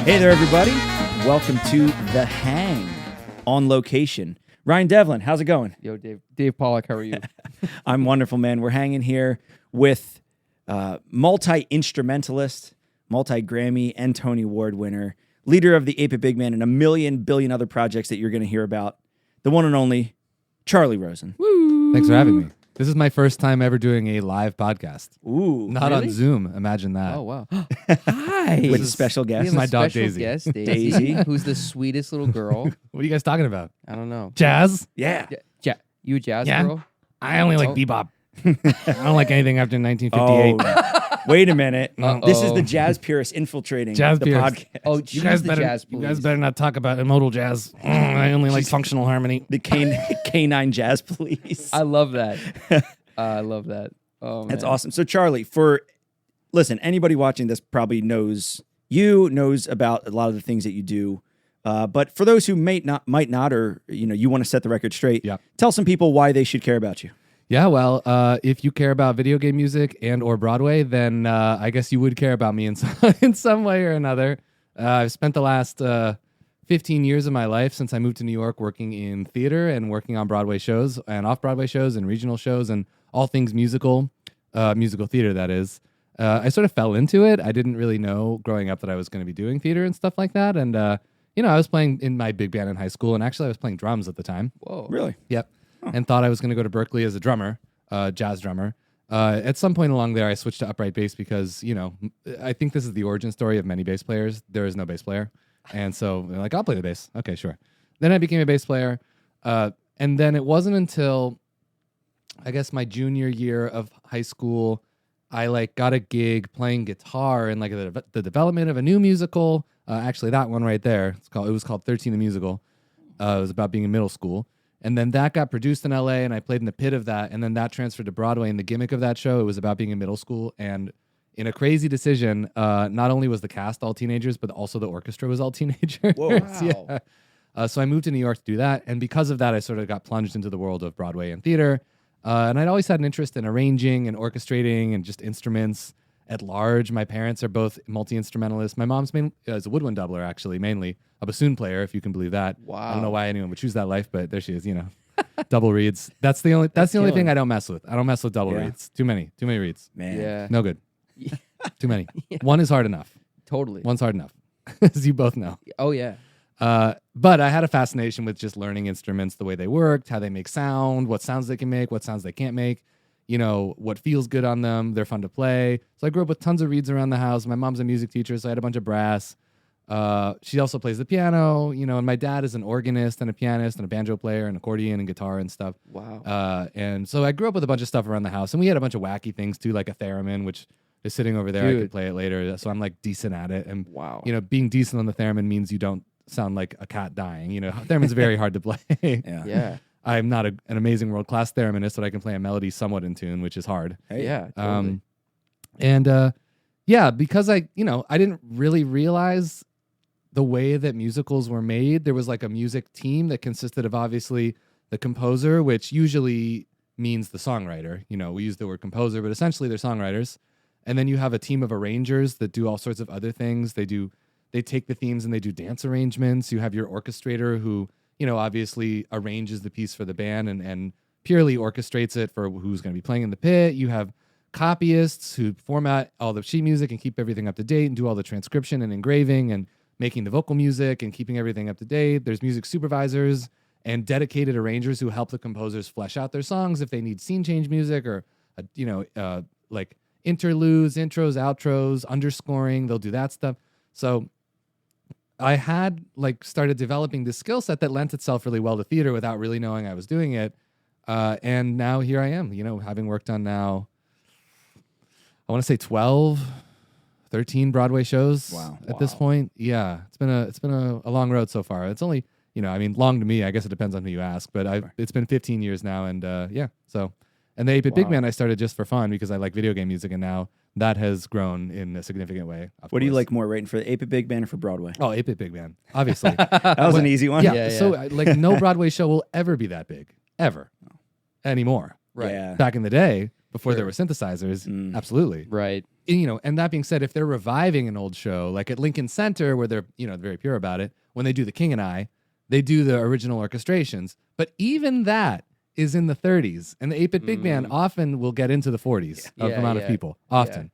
Hey there, everybody. Welcome to The Hang on location. Ryan Devlin, how's it going? Yo, Dave Pollock, how are you? I'm wonderful, man. We're hanging here with multi-instrumentalist, multi-Grammy and Tony Award winner, leader of the 8-Bit Big Man and a million billion other projects that you're going to hear about, the one and only Charlie Rosen. Woo! Thanks for having me. This is my first time ever doing a live podcast. Ooh. Not really? on Zoom. Imagine that. Oh, wow. Hi. With a special We guest. have a My dog, special Daisy. guest, Daisy. who's the sweetest little girl. What are you guys talking about? I don't know. Jazz? Yeah. You a jazz Yeah. girl? I only like Oh. bebop. I don't like anything after 1958. Oh, wait a minute. Uh-oh. This is the jazz purist infiltrating Jazz the purist. podcast. Oh, You she's guys the better. jazz You police. guys better not talk about modal jazz. I only like functional harmony. The Canine Jazz Police. I love that. I love that. Oh, man. That's awesome. So, Charlie, listen, anybody watching this probably knows about a lot of the things that you do. But for those who might not, or you want to set the record straight, Yeah. tell some people why they should care about you. Yeah, well, if you care about video game music and or Broadway, then I guess you would care about me in some way or another. I've spent the last 15 years of my life since I moved to New York working in theater and working on Broadway shows and off-Broadway shows and regional shows and all things musical theater, that is. I sort of fell into it. I didn't really know growing up that I was going to be doing theater and stuff like that. And, I was playing in my big band in high school, and actually I was playing drums at the time. Whoa. Really? Yep. And thought I was going to go to Berkeley as a drummer, jazz drummer. At some point along there, I switched to upright bass because, I think this is the origin story of many bass players. There is no bass player. And so they're like, I'll play the bass. Okay, sure. Then I became a bass player. And then it wasn't until, I guess, my junior year of high school, I got a gig playing guitar in the development of a new musical. Actually, that one right there. It was called 13 the Musical. It was about being in middle school. And then that got produced in LA, and I played in the pit of that. And then that transferred to Broadway. And the gimmick of that show, it was about being in middle school. And in a crazy decision, not only was the cast all teenagers, but also the orchestra was all teenagers. Whoa. Wow. Yeah. So I moved to New York to do that. And because of that, I sort of got plunged into the world of Broadway and theater. And I'd always had an interest in arranging and orchestrating and just instruments at large. My parents are both multi-instrumentalists. My mom's is a woodwind doubler, actually, mainly a bassoon player, if you can believe that. Wow. I don't know why anyone would choose that life, but there she is. Double reeds. That's the only killing. thing I don't mess with. I don't mess with double Yeah. reeds. Too many reeds. Man. Yeah. No good. Too many. One is hard enough. Totally. One's hard enough, as you both know. Oh, yeah. But I had a fascination with just learning instruments, the way they worked, how they make sound, what sounds they can make, what sounds they can't make, what feels good on them. They're fun to play. So I grew up with tons of reeds around the house. My mom's a music teacher, so I had a bunch of brass. She also plays the piano, and my dad is an organist and a pianist and a banjo player and accordion and guitar and stuff. Wow. And so I grew up with a bunch of stuff around the house, and we had a bunch of wacky things too, like a theremin, which is sitting over there. I Dude. could play it later. So I'm decent at it. And Wow. being decent on the theremin means you don't sound like a cat dying. Theremin's very hard to play. Yeah. Yeah. I'm not an amazing world-class thereminist, but I can play a melody somewhat in tune, which is hard. Hey. Yeah. Totally. Because I didn't really realize the way that musicals were made. There was a music team that consisted of obviously the composer, which usually means the songwriter. We use the word composer, but essentially they're songwriters. And then you have a team of arrangers that do all sorts of other things. They take the themes and they do dance arrangements. You have your orchestrator who, obviously arranges the piece for the band and purely orchestrates it for who's going to be playing in the pit. You have copyists who format all the sheet music and keep everything up to date and do all the transcription and engraving and making the vocal music and keeping everything up to date. There's music supervisors and dedicated arrangers who help the composers flesh out their songs if they need scene change music or, interludes, intros, outros, underscoring. They'll do that stuff. So I had started developing this skill set that lent itself really well to theater without really knowing I was doing it. And now here I am, having worked on now, I want to say 13 Broadway shows at this point. Yeah, it's been a long road so far. It's only, long to me. I guess it depends on who you ask, but it's been 15 years now. And so, and the 8-Bit Big Man I started just for fun because I like video game music, and now that has grown in a significant way. What do you like more, writing for the 8-Bit Big Man or for Broadway? Oh, 8-Bit Big Man, obviously. That was an easy one. Yeah. So no Broadway show will ever be that big, ever, anymore. Right. Yeah. Back in the day, before there were synthesizers, absolutely. Right. and that being said, if they're reviving an old show, like at Lincoln Center, where they're, very pure about it, when they do The King and I, they do the original orchestrations. But even that is in the 30s, and the 8-bit big band often will get into the 40s of the amount of people, often.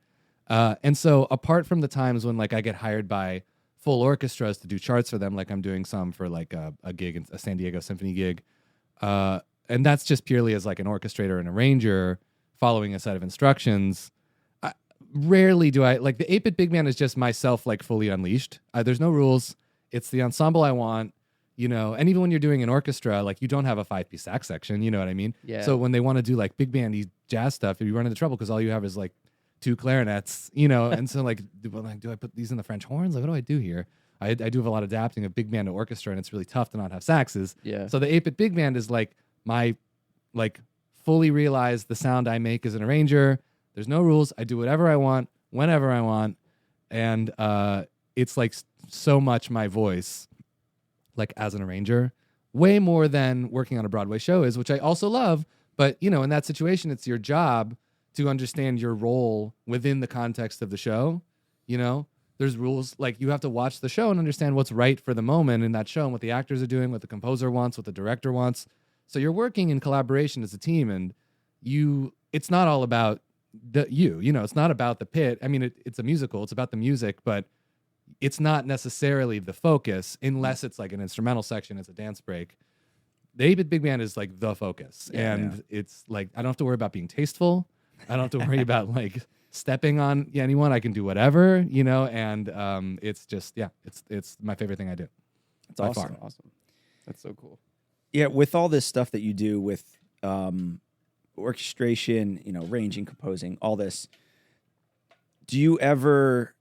And so apart from the times when like I get hired by full orchestras to do charts for them, like I'm doing some for like a gig, a San Diego Symphony gig, and that's just purely as like an orchestrator and arranger following a set of instructions. Rarely do I, like the 8-bit big band is just myself like fully unleashed. There's no rules. It's the ensemble I want, and even when you're doing an orchestra, like you don't have a 5-piece sax section, you know what I mean? Yeah. So when they want to do like big bandy jazz stuff, you run into trouble because all you have is like 2 clarinets, and so like, do I put these in the French horns? Like, what do I do here? I do have a lot of adapting of big band to orchestra, and it's really tough to not have saxes. Yeah. So the 8-bit big band is like my, like fully realize the sound I make as an arranger. There's no rules. I do whatever I want, whenever I want. And it's like so much my voice, like as an arranger, way more than working on a Broadway show is, which I also love. But, in that situation, it's your job to understand your role within the context of the show. There's rules, like you have to watch the show and understand what's right for the moment in that show and what the actors are doing, what the composer wants, what the director wants. So you're working in collaboration as a team, and it's not all about it's not about the pit. I mean, it's a musical, it's about the music, but it's not necessarily the focus unless it's like an instrumental section, it's a dance break. The 8-bit big band is like the focus. It's like, I don't have to worry about being tasteful. I don't have to worry about like stepping on anyone. I can do whatever, and it's just, it's my favorite thing I do. It's awesome. Awesome. That's so cool. Yeah, with all this stuff that you do with orchestration, arranging, composing, all this, do you ever,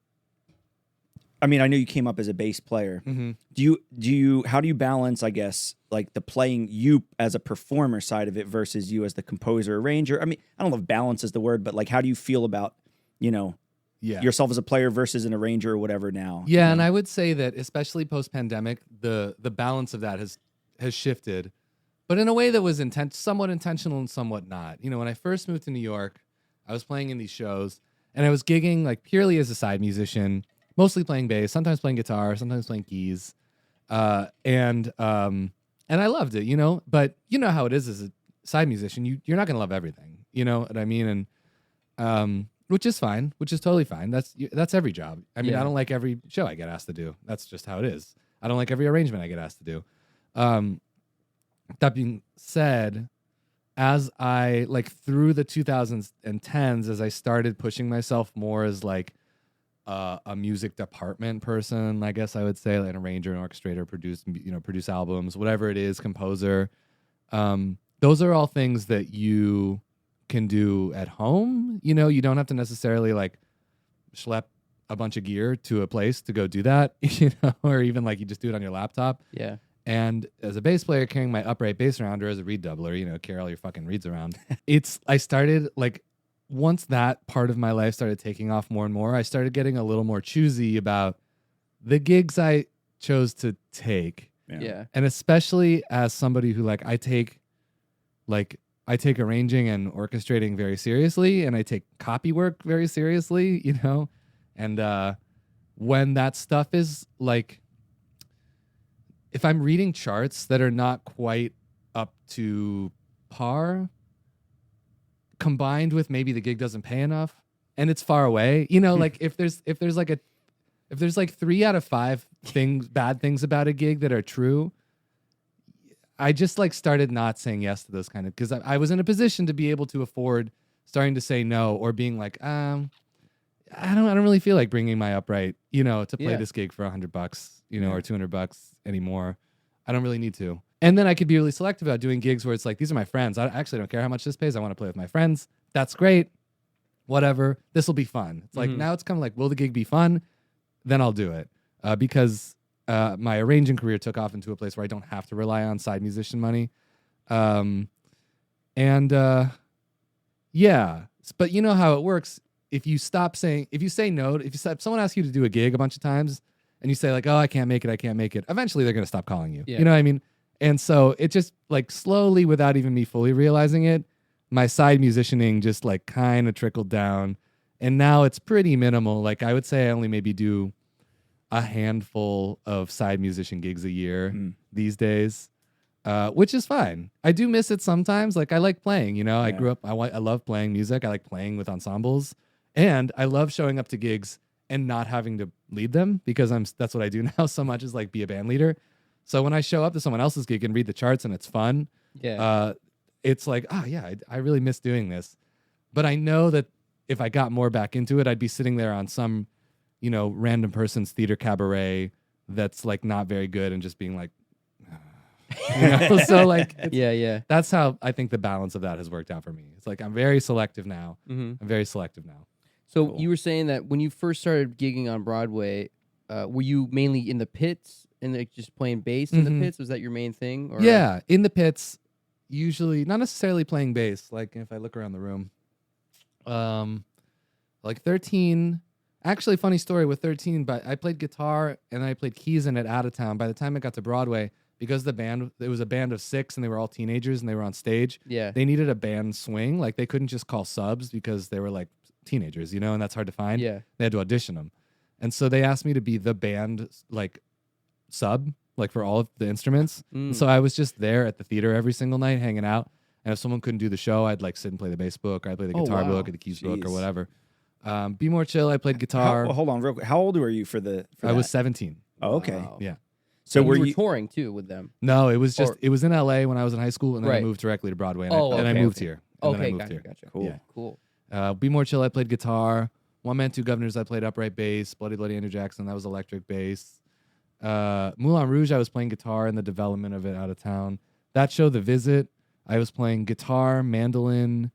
I mean, I know you came up as a bass player. Mm-hmm. How do you balance, I guess, like the playing you as a performer side of it versus you as the composer, arranger? I mean, I don't know if balance is the word, but like, how do you feel about, yourself as a player versus an arranger or whatever now? Yeah, and I would say that especially post-pandemic, the balance of that has shifted, but in a way that was somewhat intentional and somewhat not. When I first moved to New York, I was playing in these shows, and I was gigging like purely as a side musician, mostly playing bass, sometimes playing guitar, sometimes playing keys, and I loved it, But you know how it is as a side musician, you're not gonna love everything, you know what I mean? And which is fine, which is totally fine. That's every job. I mean, I don't like every show I get asked to do. That's just how it is. I don't like every arrangement I get asked to do. That being said, as I like through the 2010s, as I started pushing myself more as like a music department person, I guess I would say, like an arranger, an orchestrator, produce albums, whatever it is, composer. Those are all things that you can do at home. You don't have to necessarily like schlep a bunch of gear to a place to go do that, or even like you just do it on your laptop. Yeah. And as a bass player, carrying my upright bass around, or as a reed doubler, carry all your fucking reeds around. I started like, once that part of my life started taking off more and more, I started getting a little more choosy about the gigs I chose to take. Yeah. And especially as somebody who I take arranging and orchestrating very seriously, and I take copy work very seriously, and when that stuff is like, if I'm reading charts that are not quite up to par, combined with maybe the gig doesn't pay enough and it's far away, like if there's like 3 out of 5 bad things about a gig that are true, I just like started not saying yes to those kind of, because I was in a position to be able to afford starting to say no, or being like, I don't really feel like bringing my upright, to play this gig for $100, or $200 anymore. I don't really need to. And then I could be really selective about doing gigs where it's like, these are my friends. I actually don't care how much this pays. I want to play with my friends. That's great. Whatever. This will be fun. It's like, now it's kind of like, will the gig be fun? Then I'll do it. Because my arranging career took off into a place where I don't have to rely on side musician money. But you know how it works. If you say no, if someone asks you to do a gig a bunch of times and you say like, oh, I can't make it, eventually they're going to stop calling you. Yeah. You know what I mean? And so it just like slowly, without even me fully realizing it, my side musicianing just like kind of trickled down. And now it's pretty minimal. Like I would say I only maybe do a handful of side musician gigs a year these days, which is fine. I do miss it sometimes. Like I like playing, you know, I grew up, I love playing music. I like playing with ensembles, and I love showing up to gigs and not having to lead them, because that's what I do now so much, is like be a band leader. So when I show up to someone else's gig and read the charts and it's fun, it's like, oh yeah, I really miss doing this. But I know that if I got more back into it, I'd be sitting there on some, you know, random person's theater cabaret that's like not very good and just being like, you know? So like, that's how I think the balance of that has worked out for me. It's like, I'm very selective now. I'm very selective now. So you were saying that when you first started gigging on Broadway, were you mainly in the pits and like just playing bass in the pits? Was that your main thing? Or? Yeah, in the pits, usually not necessarily playing bass. Like if I look around the room, like 13. Actually, funny story with 13. But I played guitar and I played keys in it out of town. By the time I got to Broadway, because it was a band of 6 and they were all teenagers and they were on stage. Yeah, they needed a band swing. Like they couldn't just call subs because they were like teenagers, you know, and that's hard to find. Yeah, they had to audition them, and so they asked me to be the band like sub, like for all of the instruments. So I was just there at the theater every single night hanging out, and if someone couldn't do the show, I'd like sit and play the bass book, or I'd play the guitar book or the keys book or whatever. Be More Chill, I played guitar. Hold on real quick. How old were you for I was 17. Oh, okay. Wow. Yeah. So were you touring too with them? No, it was just it was in LA when I was in high school, and then I moved directly to Broadway, and I moved here. Okay, gotcha. Cool. Yeah. Cool. Be More Chill, I played guitar. One Man, Two Governors, I played upright bass. Bloody Bloody Andrew Jackson, that was electric bass. Moulin Rouge, I was playing guitar in the development of it out of town. That show, The Visit, I was playing guitar, mandolin,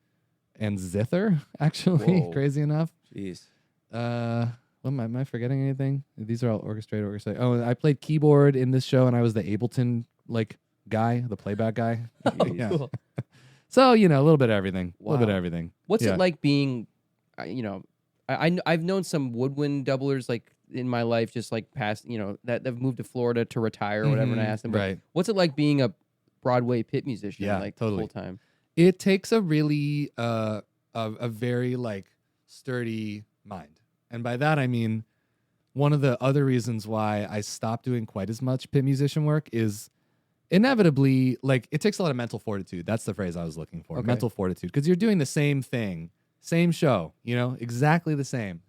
and zither, actually. Whoa. Crazy enough. Jeez. Am I forgetting anything? These are all orchestrated. Oh, I played keyboard in this show, and I was the Ableton like guy, the playback guy. Yeah. Cool. So, you know, a little bit of everything. A little bit of everything. What's it like being, you know, I've known some woodwind doublers like in my life, just like past, you know, that have moved to Florida to retire or whatever, and I asked them, right, what's it like being a Broadway pit musician like totally. Full time? It takes a really, a very like sturdy mind. And by that, I mean, one of the other reasons why I stopped doing quite as much pit musician work is inevitably, like, it takes a lot of mental fortitude. That's the phrase I was looking for. Okay. Mental fortitude. Because you're doing the same thing, same show, you know, exactly the same,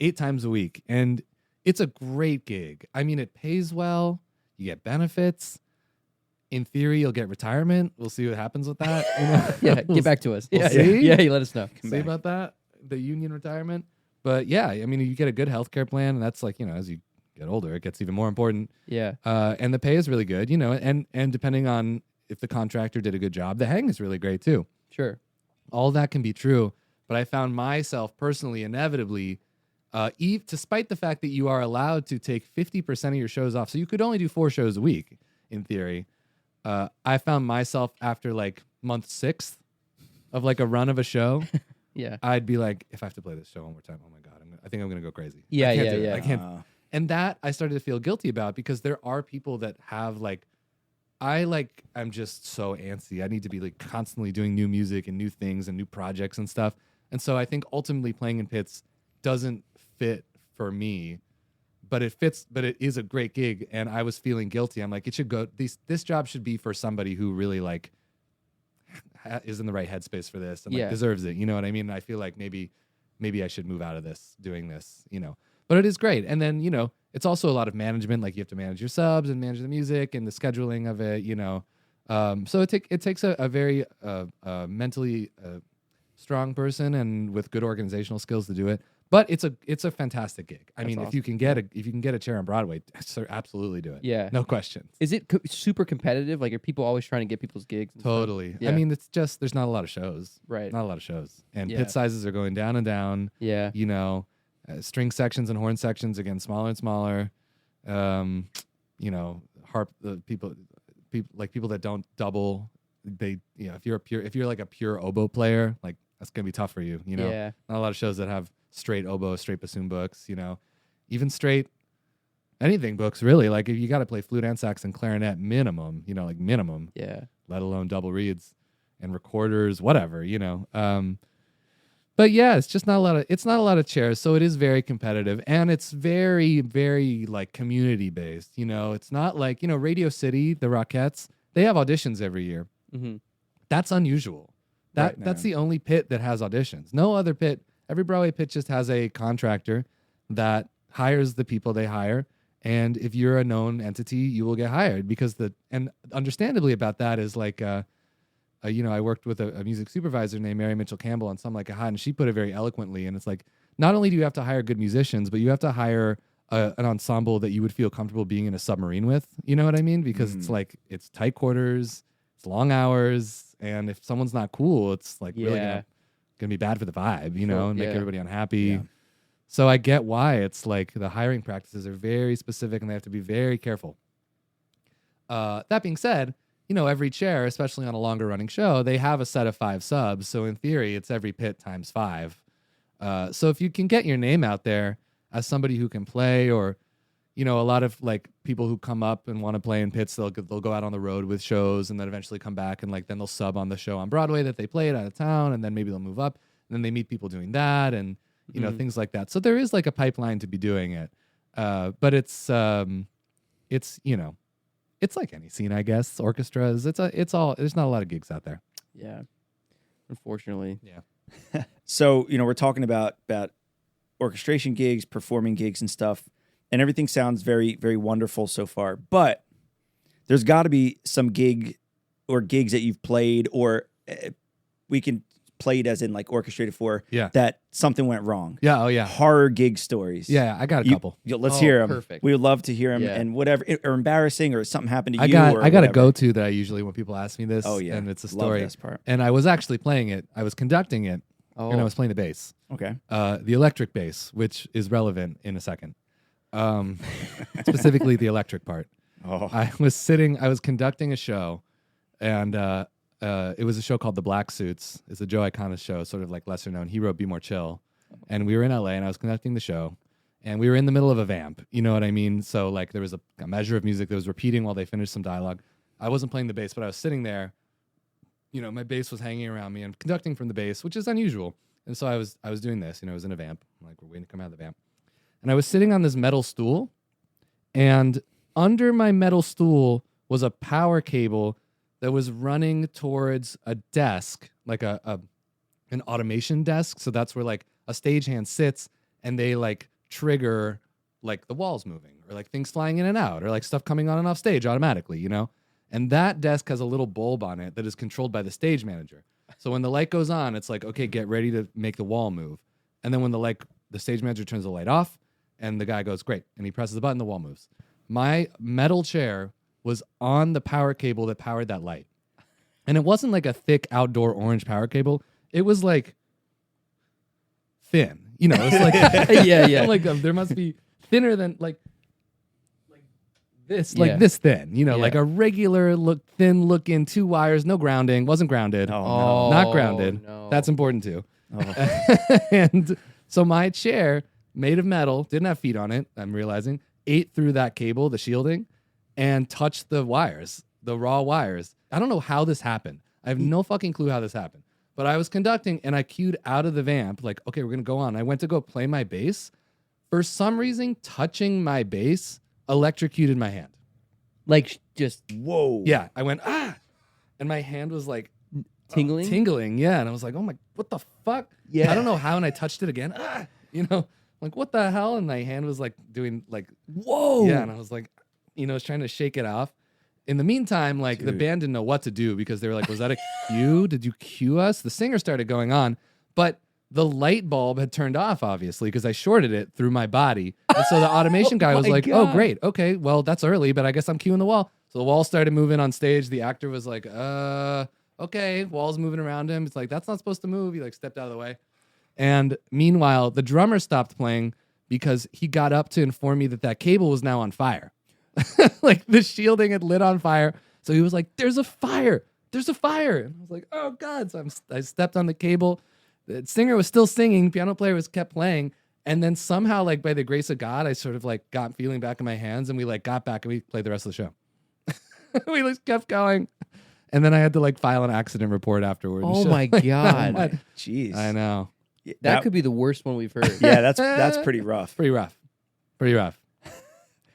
8 times a week. And it's a great gig. I mean, it pays well. You get benefits. In theory, you'll get retirement. We'll see what happens with that. You know? Yeah, get back to us. We'll see. Yeah, you let us know. See about that, the union retirement. But yeah, I mean, you get a good healthcare plan, and that's like, you know, as you get older, it gets even more important. Yeah. And the pay is really good, you know, and depending on if the contractor did a good job, the hang is really great too. Sure. All that can be true, but I found myself personally, inevitably, despite the fact that you are allowed to take 50% of your shows off, so you could only do 4 shows a week in theory. I found myself after like month 6 of like a run of a show. Yeah, I'd be like, if I have to play this show one more time, oh my God, I think I'm going to go crazy. Yeah, I can't. And that I started to feel guilty about, because there are people that have like, I'm just so antsy. I need to be like constantly doing new music and new things and new projects and stuff. And so I think ultimately playing in pits doesn't fit for me, but it fits, but it is a great gig. And I was feeling guilty. I'm like, it should go, this job should be for somebody who really like is in the right headspace for this and like deserves it. You know what I mean? I feel like maybe I should move out of doing this, you know, but it is great. And then, you know, it's also a lot of management. Like you have to manage your subs and manage the music and the scheduling of it, you know? So it takes a very mentally strong person and with good organizational skills to do it. But it's a fantastic gig. I mean, awesome. if you can get a chair on Broadway, absolutely do it. Yeah, no questions. Is it super competitive? Like, are people always trying to get people's gigs? Totally. Yeah. I mean, it's just there's not a lot of shows. Right. Not a lot of shows, and pit sizes are going down and down. Yeah. You know, string sections and horn sections are getting smaller and smaller. You know, people that don't double. They, you know, if you're like a pure oboe player, like that's gonna be tough for you. You know, not a lot of shows that have straight oboe, straight bassoon books, you know, even straight anything books, really. Like, if you got to play flute and sax and clarinet minimum, you know, like minimum, let alone double reeds and recorders, whatever, you know. But yeah, it's just not a lot of chairs, so it is very competitive, and it's very, very like community based. It's not like Radio City, the Rockettes. They have auditions every year. Mm-hmm. That's unusual. That's the only pit that has auditions. No other pit. Every Broadway pit just has a contractor that hires the people they hire, and if you're a known entity, you will get hired and understandably about that is like. I worked with a music supervisor named Mary Mitchell Campbell on Some Like It Hot, and she put it very eloquently. And it's like, not only do you have to hire good musicians, but you have to hire an ensemble that you would feel comfortable being in a submarine with. You know what I mean? Because it's like, it's tight quarters, it's long hours, and if someone's not cool, it's like really gonna be bad for the vibe, and make everybody unhappy. Yeah. So I get why it's like the hiring practices are very specific, and they have to be very careful. That being said, every chair, especially on a longer running show, they have a set of 5 subs. So in theory, it's every pit times 5. So if you can get your name out there as somebody who can play, or, a lot of like people who come up and want to play in pits, they'll go out on the road with shows and then eventually come back and like then they'll sub on the show on Broadway that they played out of town, and then maybe they'll move up and then they meet people doing that and things like that. So there is like a pipeline to be doing it, but it's it's like any scene, I guess. Orchestras, it's all. There's not a lot of gigs out there. Yeah, unfortunately. Yeah. So we're talking about orchestration gigs, performing gigs, and stuff, and everything sounds very, very wonderful so far. But there's got to be some gigs that you've played, or we can played as in like orchestrated for. That something went wrong. Yeah. Oh yeah. Horror gig stories. Yeah, I got a couple. Let's hear them. Perfect. We would love to hear them, and whatever, or embarrassing, or something happened to you. I got a go-to that I usually when people ask me this. Oh yeah, and it's a story. Love this part. And I was actually playing it. I was conducting it, and I was playing the bass. Okay. The electric bass, which is relevant in a second. Specifically the electric part. Oh. I was conducting a show, and it was a show called The Black Suits. It's a Joe Iconis show, sort of like lesser known. He wrote Be More Chill. And we were in LA, and I was conducting the show, and we were in the middle of a vamp. You know what I mean? So like there was a measure of music that was repeating while they finished some dialogue. I wasn't playing the bass, but I was sitting there. My bass was hanging around me and conducting from the bass, which is unusual. And so I was doing this. I was in a vamp. Like we're waiting to come out of the vamp. And I was sitting on this metal stool, and under my metal stool was a power cable that was running towards a desk, like an automation desk. So that's where like a stagehand sits, and they like trigger like the walls moving, or like things flying in and out, or like stuff coming on and off stage automatically, And that desk has a little bulb on it that is controlled by the stage manager. So when the light goes on, it's like, okay, get ready to make the wall move. And then when the stage manager turns the light off, and the guy goes, great, and he presses the button, the wall moves. My metal chair was on the power cable that powered that light. And it wasn't like a thick outdoor orange power cable. It was like thin. It's like yeah. Like there must be thinner than like this, like this thin. Like a regular thin looking 2 wires, no grounding, wasn't grounded. Oh, not grounded. No. That's important too. Oh. And so my chair, made of metal, didn't have feet on it, I'm realizing, ate through that cable, the shielding, and touched the wires, the raw wires. I don't know how this happened. I have no fucking clue how this happened. But I was conducting, and I cued out of the vamp, like, okay, we're going to go on. I went to go play my bass. For some reason, touching my bass electrocuted my hand. Like, just... Whoa. Yeah, I went, ah! And my hand was like... Tingling? Tingling, yeah. And I was like, oh my, what the fuck? Yeah. I don't know how, and I touched it again. Ah! Like, what the hell? And my hand was like doing like... Whoa! Yeah, and I was like... I was trying to shake it off. In the meantime, like the band didn't know what to do because they were like, was that a cue? Did you cue us? The singer started going on, but the light bulb had turned off, obviously, because I shorted it through my body. And so the automation guy was like, oh, great. Okay, well, that's early, but I guess I'm cueing the wall. So the wall started moving on stage. The actor was like, okay, wall's moving around him. It's like, that's not supposed to move. He like stepped out of the way. And meanwhile, the drummer stopped playing because he got up to inform me that cable was now on fire. Like the shielding had lit on fire. So he was like, there's a fire. There's a fire. And I was like, oh God. So I stepped on the cable. The singer was still singing. Piano player was kept playing. And then somehow, like by the grace of God, I sort of like got feeling back in my hands, and we like got back and we played the rest of the show. We just kept going. And then I had to like file an accident report afterwards. Oh my God. Jeez. I know. That could be the worst one we've heard. Yeah, that's pretty rough. Pretty rough.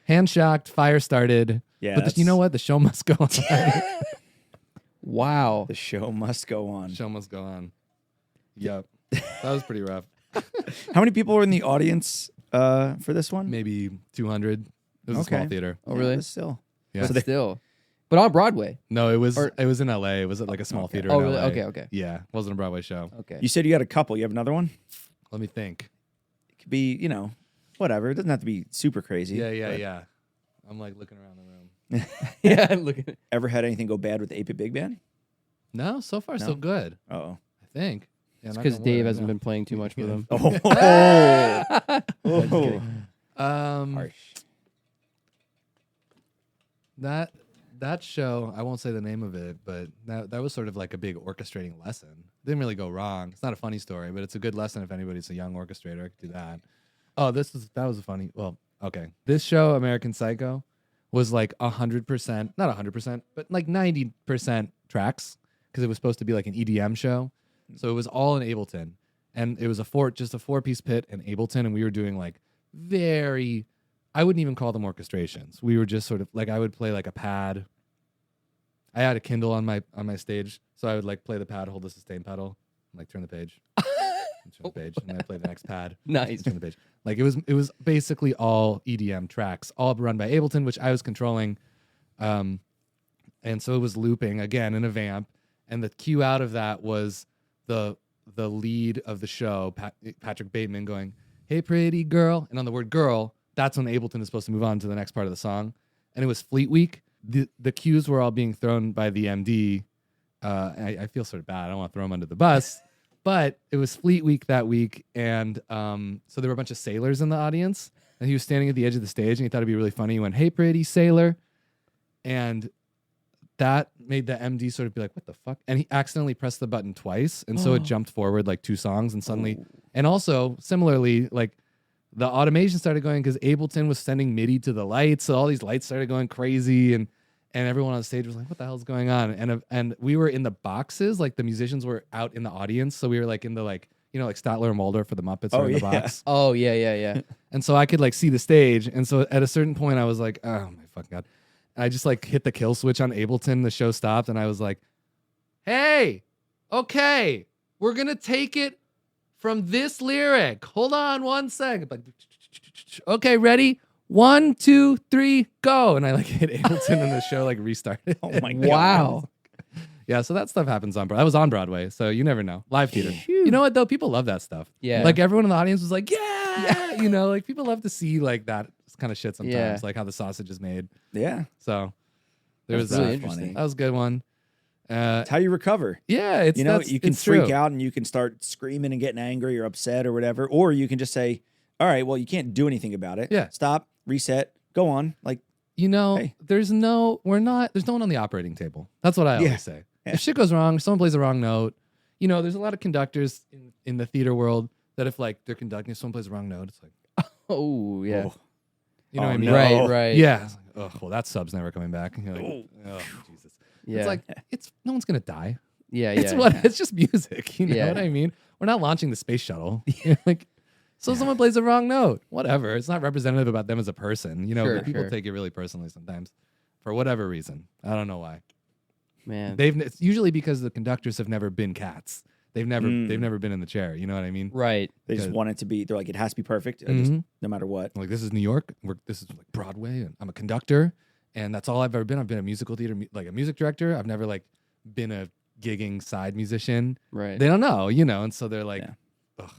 Hand shocked, fire started. Yeah, but you know what? The show must go on. Wow. The show must go on. Show must go on. Yep. That was pretty rough. How many people were in the audience for this one? Maybe 200. It was a small theater. Oh, really? But still. Yeah. But on Broadway. No, it was in LA. It was at like a small theater. Oh, in really? LA. Okay. Yeah, it wasn't a Broadway show. Okay. You said you had a couple. You have another one? Let me think. It could be, whatever. It doesn't have to be super crazy. Yeah. I'm like looking around the room. Yeah, I'm looking at Ever had anything go bad with the 8-Bit Big Band? No, so far so good. Uh-oh. I think. Yeah, It's because Dave hasn't been playing too much with them. Oh. Harsh. That show, I won't say the name of it, but that was sort of like a big orchestrating lesson. Didn't really go wrong. It's not a funny story, but it's a good lesson if anybody's a young orchestrator. I could do that. Oh, that was a funny. Well, okay. This show, American Psycho, was like 100%, not 100%, but like 90% tracks because it was supposed to be like an EDM show. So it was all in Ableton, and it was just a 4-piece pit in Ableton, and we were doing like I wouldn't even call them orchestrations. We were just sort of like, I would play like a pad. I had a Kindle on my stage, so I would like play the pad, hold the sustain pedal, and like turn the page, turn the page, and then I play the next pad. Nice. Turn the page. Like it was basically all EDM tracks, all run by Ableton, which I was controlling, and so it was looping again in a vamp, and the cue out of that was the lead of the show, Patrick Bateman, going, "Hey, pretty girl," and on the word "girl." That's when Ableton is supposed to move on to the next part of the song. And it was Fleet Week. The cues were all being thrown by the MD. I feel sort of bad. I don't want to throw him under the bus. But it was Fleet Week that week. And so there were a bunch of sailors in the audience. And he was standing at the edge of the stage. And he thought it'd be really funny. He went, "Hey, pretty sailor." And that made the MD sort of be like, "What the fuck?" And he accidentally pressed the button twice. And so it jumped forward like 2 songs. And suddenly, and also similarly, like, the automation started going because Ableton was sending MIDI to the lights, so all these lights started going crazy, and everyone on the stage was like, "What the hell's going on?" And we were in the boxes, like the musicians were out in the audience, so we were like in the like Statler and Waldorf for the Muppets are in the box. Oh yeah. And so I could like see the stage, and so at a certain point I was like, "Oh my fucking god!" And I just like hit the kill switch on Ableton. The show stopped, and I was like, "Hey, okay, we're gonna take it from this lyric. Hold on 1 second. Like, okay, ready? 1, 2, 3, go!" And I like hit Ableton, and the show like restarted. Oh my god! Wow. Yeah, so that stuff happens on Broadway. I was on Broadway, so you never know. Live theater. You know what though? People love that stuff. Yeah. Like everyone in the audience was like, yeah. Like people love to see like that kind of shit sometimes, like how the sausage is made. Yeah. So there was really that. interesting. That was a good one. It's how you recover. Yeah, it's you can freak true. out and you can start screaming and getting angry or upset or whatever, or you can just say, "All right, well, you can't do anything about it. Yeah, stop, reset, go on." Like, hey. there's no one on the operating table. That's what I always say. Yeah. If shit goes wrong, someone plays the wrong note. There's a lot of conductors in the theater world that if like they're conducting, if someone plays the wrong note, it's like, oh yeah, you know what I mean? No. Right. Yeah. Like, oh well, that sub's never coming back. And you're like, oh Jesus. Yeah. It's like no one's gonna die. Yeah. It's just music. You know what I mean? We're not launching the space shuttle. Someone plays the wrong note. Whatever. It's not representative about them as a person. But people take it really personally sometimes, for whatever reason. I don't know why. Man, It's usually because the conductors have never been cats. They've never been in the chair. You know what I mean? Right. They just want it to be. They're like, it has to be perfect, just, no matter what. Like, this is New York. This is like Broadway, and I'm a conductor, and that's all I've ever been. I've been a musical theater, like a music director. I've never like been a gigging side musician. Right. They don't know, and so they're like, ugh,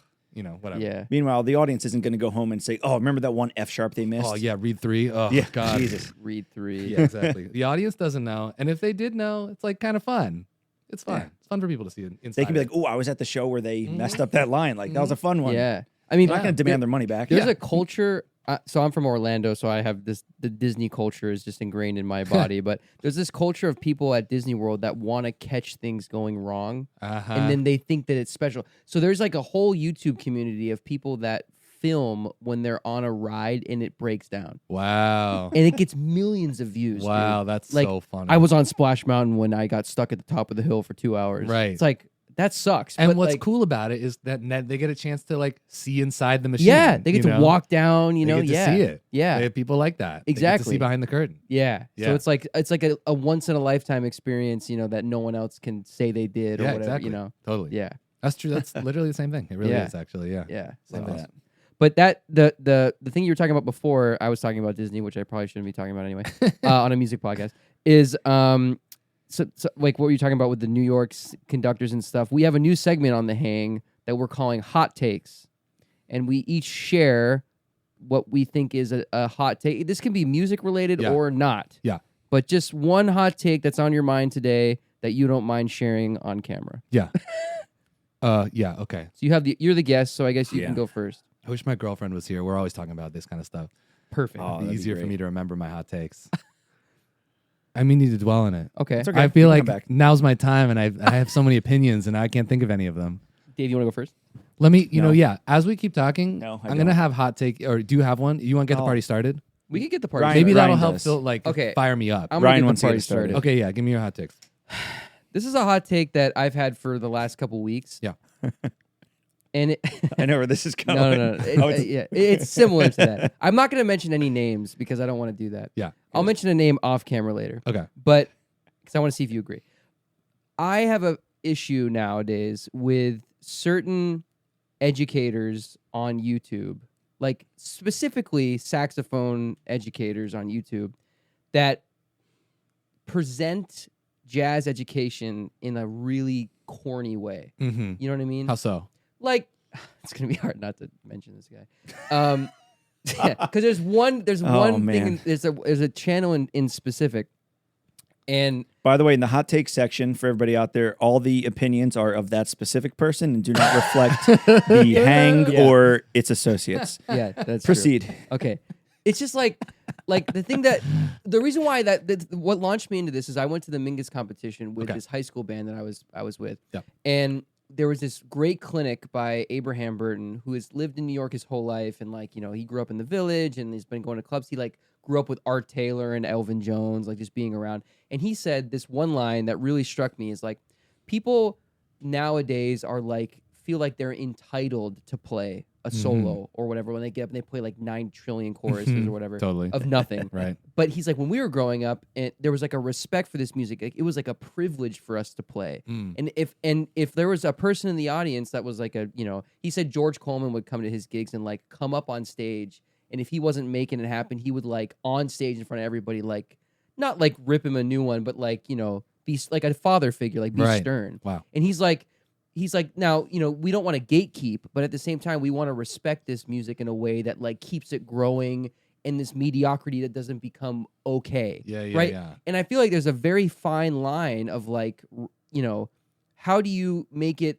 whatever. Yeah. Meanwhile, the audience isn't going to go home and say, "Oh, remember that one F sharp they missed?" Oh yeah, read 3. Oh yeah, God, Jesus, read 3. Yeah, exactly. The audience doesn't know, and if they did know, it's like kind of fun. It's fun. Yeah. It's fun for people to see it. They can be like, "Oh, I was at the show where they messed up that line. Like that was a fun one." Yeah. I mean, they're not going to demand their money back. There's a culture. So I'm from Orlando, so I have the Disney culture is just ingrained in my body. But there's this culture of people at Disney World that want to catch things going wrong, and then they think that it's special. So there's like a whole YouTube community of people that film when they're on a ride and it breaks down. Wow. And it gets millions of views. Wow, dude. that's like, so funny. I was on Splash Mountain when I got stuck at the top of the hill for 2 hours. Right. It's like that sucks. And but, what's like, cool about it is that they get a chance to like see inside the machine. Yeah, they get to walk down. They get to see it. Yeah, they have people like that. Exactly. They get to see behind the curtain. Yeah. Yeah. So it's like a once in a lifetime experience, that no one else can say they did or whatever, exactly. Totally. Yeah. That's true. That's literally the same thing. It really is actually. Yeah. Yeah. Same So, thing. but that the thing you were talking about before, I was talking about Disney, which I probably shouldn't be talking about anyway, on a music podcast, is so like what were you talking about with the New York conductors and stuff? We have a new segment on The Hang that we're calling Hot Takes, and we each share what we think is a hot take. This can be music related or not. Yeah. But just one hot take that's on your mind today that you don't mind sharing on camera. Yeah. Yeah. Okay. So you're the guest, so I guess you can go first. I wish my girlfriend was here. We're always talking about this kind of stuff. Perfect. It'd be easier for me to remember my hot takes. I need to dwell on it. Okay. It's okay. I feel You can like now's my time, and I have so many opinions, and I can't think of any of them. Dave, you want to go first? Let me, as we keep talking, No, I I'm going to have hot take, or do you have one? You want to get the party started? We can get the party Ryan- started. Maybe that'll help does. fire me up. I'm Ryan gonna wants get to the get party started. Okay, yeah, give me your hot takes. This is a hot take that I've had for the last couple weeks. Yeah. And I know where this is going. no. It's similar to that. I'm not going to mention any names because I don't want to do that. Yeah. I'll mention a name off camera later. Okay. But because I want to see if you agree. I have a issue nowadays with certain educators on YouTube, like specifically saxophone educators on YouTube, that present jazz education in a really corny way. Mm-hmm. You know what I mean? How so? Like, it's gonna be hard not to mention this guy, because there's one thing. There's a channel in specific, and By the way, in the hot take section for everybody out there, all the opinions are of that specific person and do not reflect the Hang or its associates. yeah, that's Proceed. true. Okay, it's just like the reason why what launched me into this is I went to the Mingus competition with this high school band that I was with, and there was this great clinic by Abraham Burton, who has lived in New York his whole life, and he grew up in the Village and he's been going to clubs. He grew up with Art Taylor and Elvin Jones, just being around. And he said this one line that really struck me is people nowadays are feel like they're entitled to play a solo or whatever when they get up and they play 9 trillion choruses or whatever of nothing. Right. But he's when we were growing up, there was a respect for this music. It was a privilege for us to play. And if there was a person in the audience that was he said George Coleman would come to his gigs and come up on stage, and if he wasn't making it happen, he would on stage in front of everybody not rip him a new one, but be like a father figure, be stern. Wow. And he's now, we don't want to gatekeep, but at the same time, we want to respect this music in a way that keeps it growing in this mediocrity that doesn't become okay. Yeah, right? Yeah. And I feel like there's a very fine line of how do you make it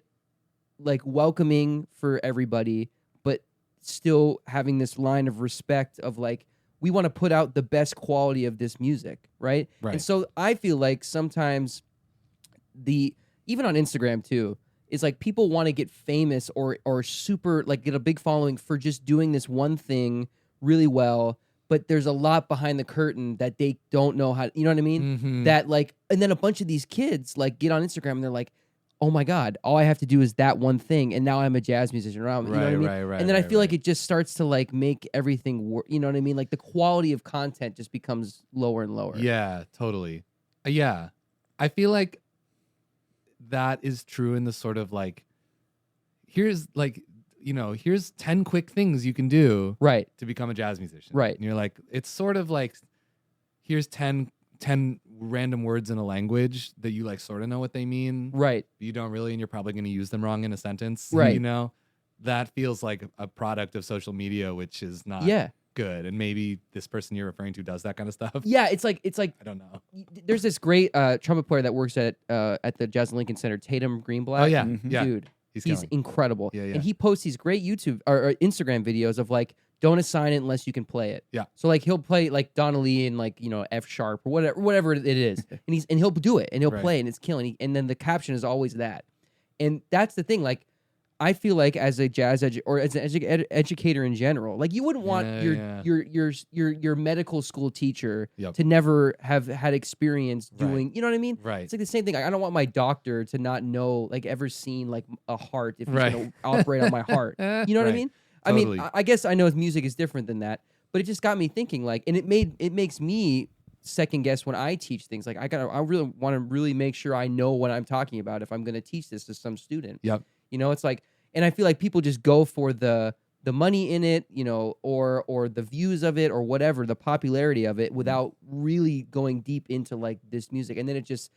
welcoming for everybody, but still having this line of respect of we want to put out the best quality of this music, right? Right. And so I feel like sometimes even on Instagram too, is people want to get famous or super get a big following for just doing this one thing really well, but there's a lot behind the curtain that they don't know how, you know what I mean? Mm-hmm. That and then a bunch of these kids get on Instagram and they're oh my God, all I have to do is that one thing and now I'm a jazz musician around. You know what I mean? Right. And then I feel like it just starts to make everything work. You know what I mean? The quality of content just becomes lower and lower. Yeah, totally. Yeah. I feel like that is true in the sort of here's here's 10 quick things you can do right to become a jazz musician. Right. And you're it's sort of here's 10 random words in a language that you sort of know what they mean. Right. But you don't really, and you're probably going to use them wrong in a sentence. Right. That feels like a product of social media, which is not good. And maybe this person you're referring to does that kind of stuff. Yeah, it's like I don't know. There's this great trumpet player that works at the Jazz and Lincoln Center, Tatum Greenblatt. Oh yeah, Mm-hmm. Dude, he's killing. incredible. Yeah. And he posts these great YouTube or Instagram videos of don't assign it unless you can play it. Yeah. So he'll play Donna Lee and F sharp or whatever it is, and he'll do it and he'll play and it's killing. And then the caption is always that, and that's the thing. I feel like as a jazz or as an educator in general, like you wouldn't want your medical school teacher to never have had experience doing, you know what I mean? Right. It's like the same thing. I don't want my doctor to not know, like, ever seen like a heart if he's going to operate on my heart. You know what I mean? Totally. I mean, I guess I know music is different than that, but it just got me thinking, like, and it makes me second guess when I teach things. Like, I really want to really make sure I know what I'm talking about if I'm going to teach this to some student. Yep. You know, it's like, and I feel like people just go for the money in it, you know, or the views of it or whatever, the popularity of it, without really going deep into like this music, and then it just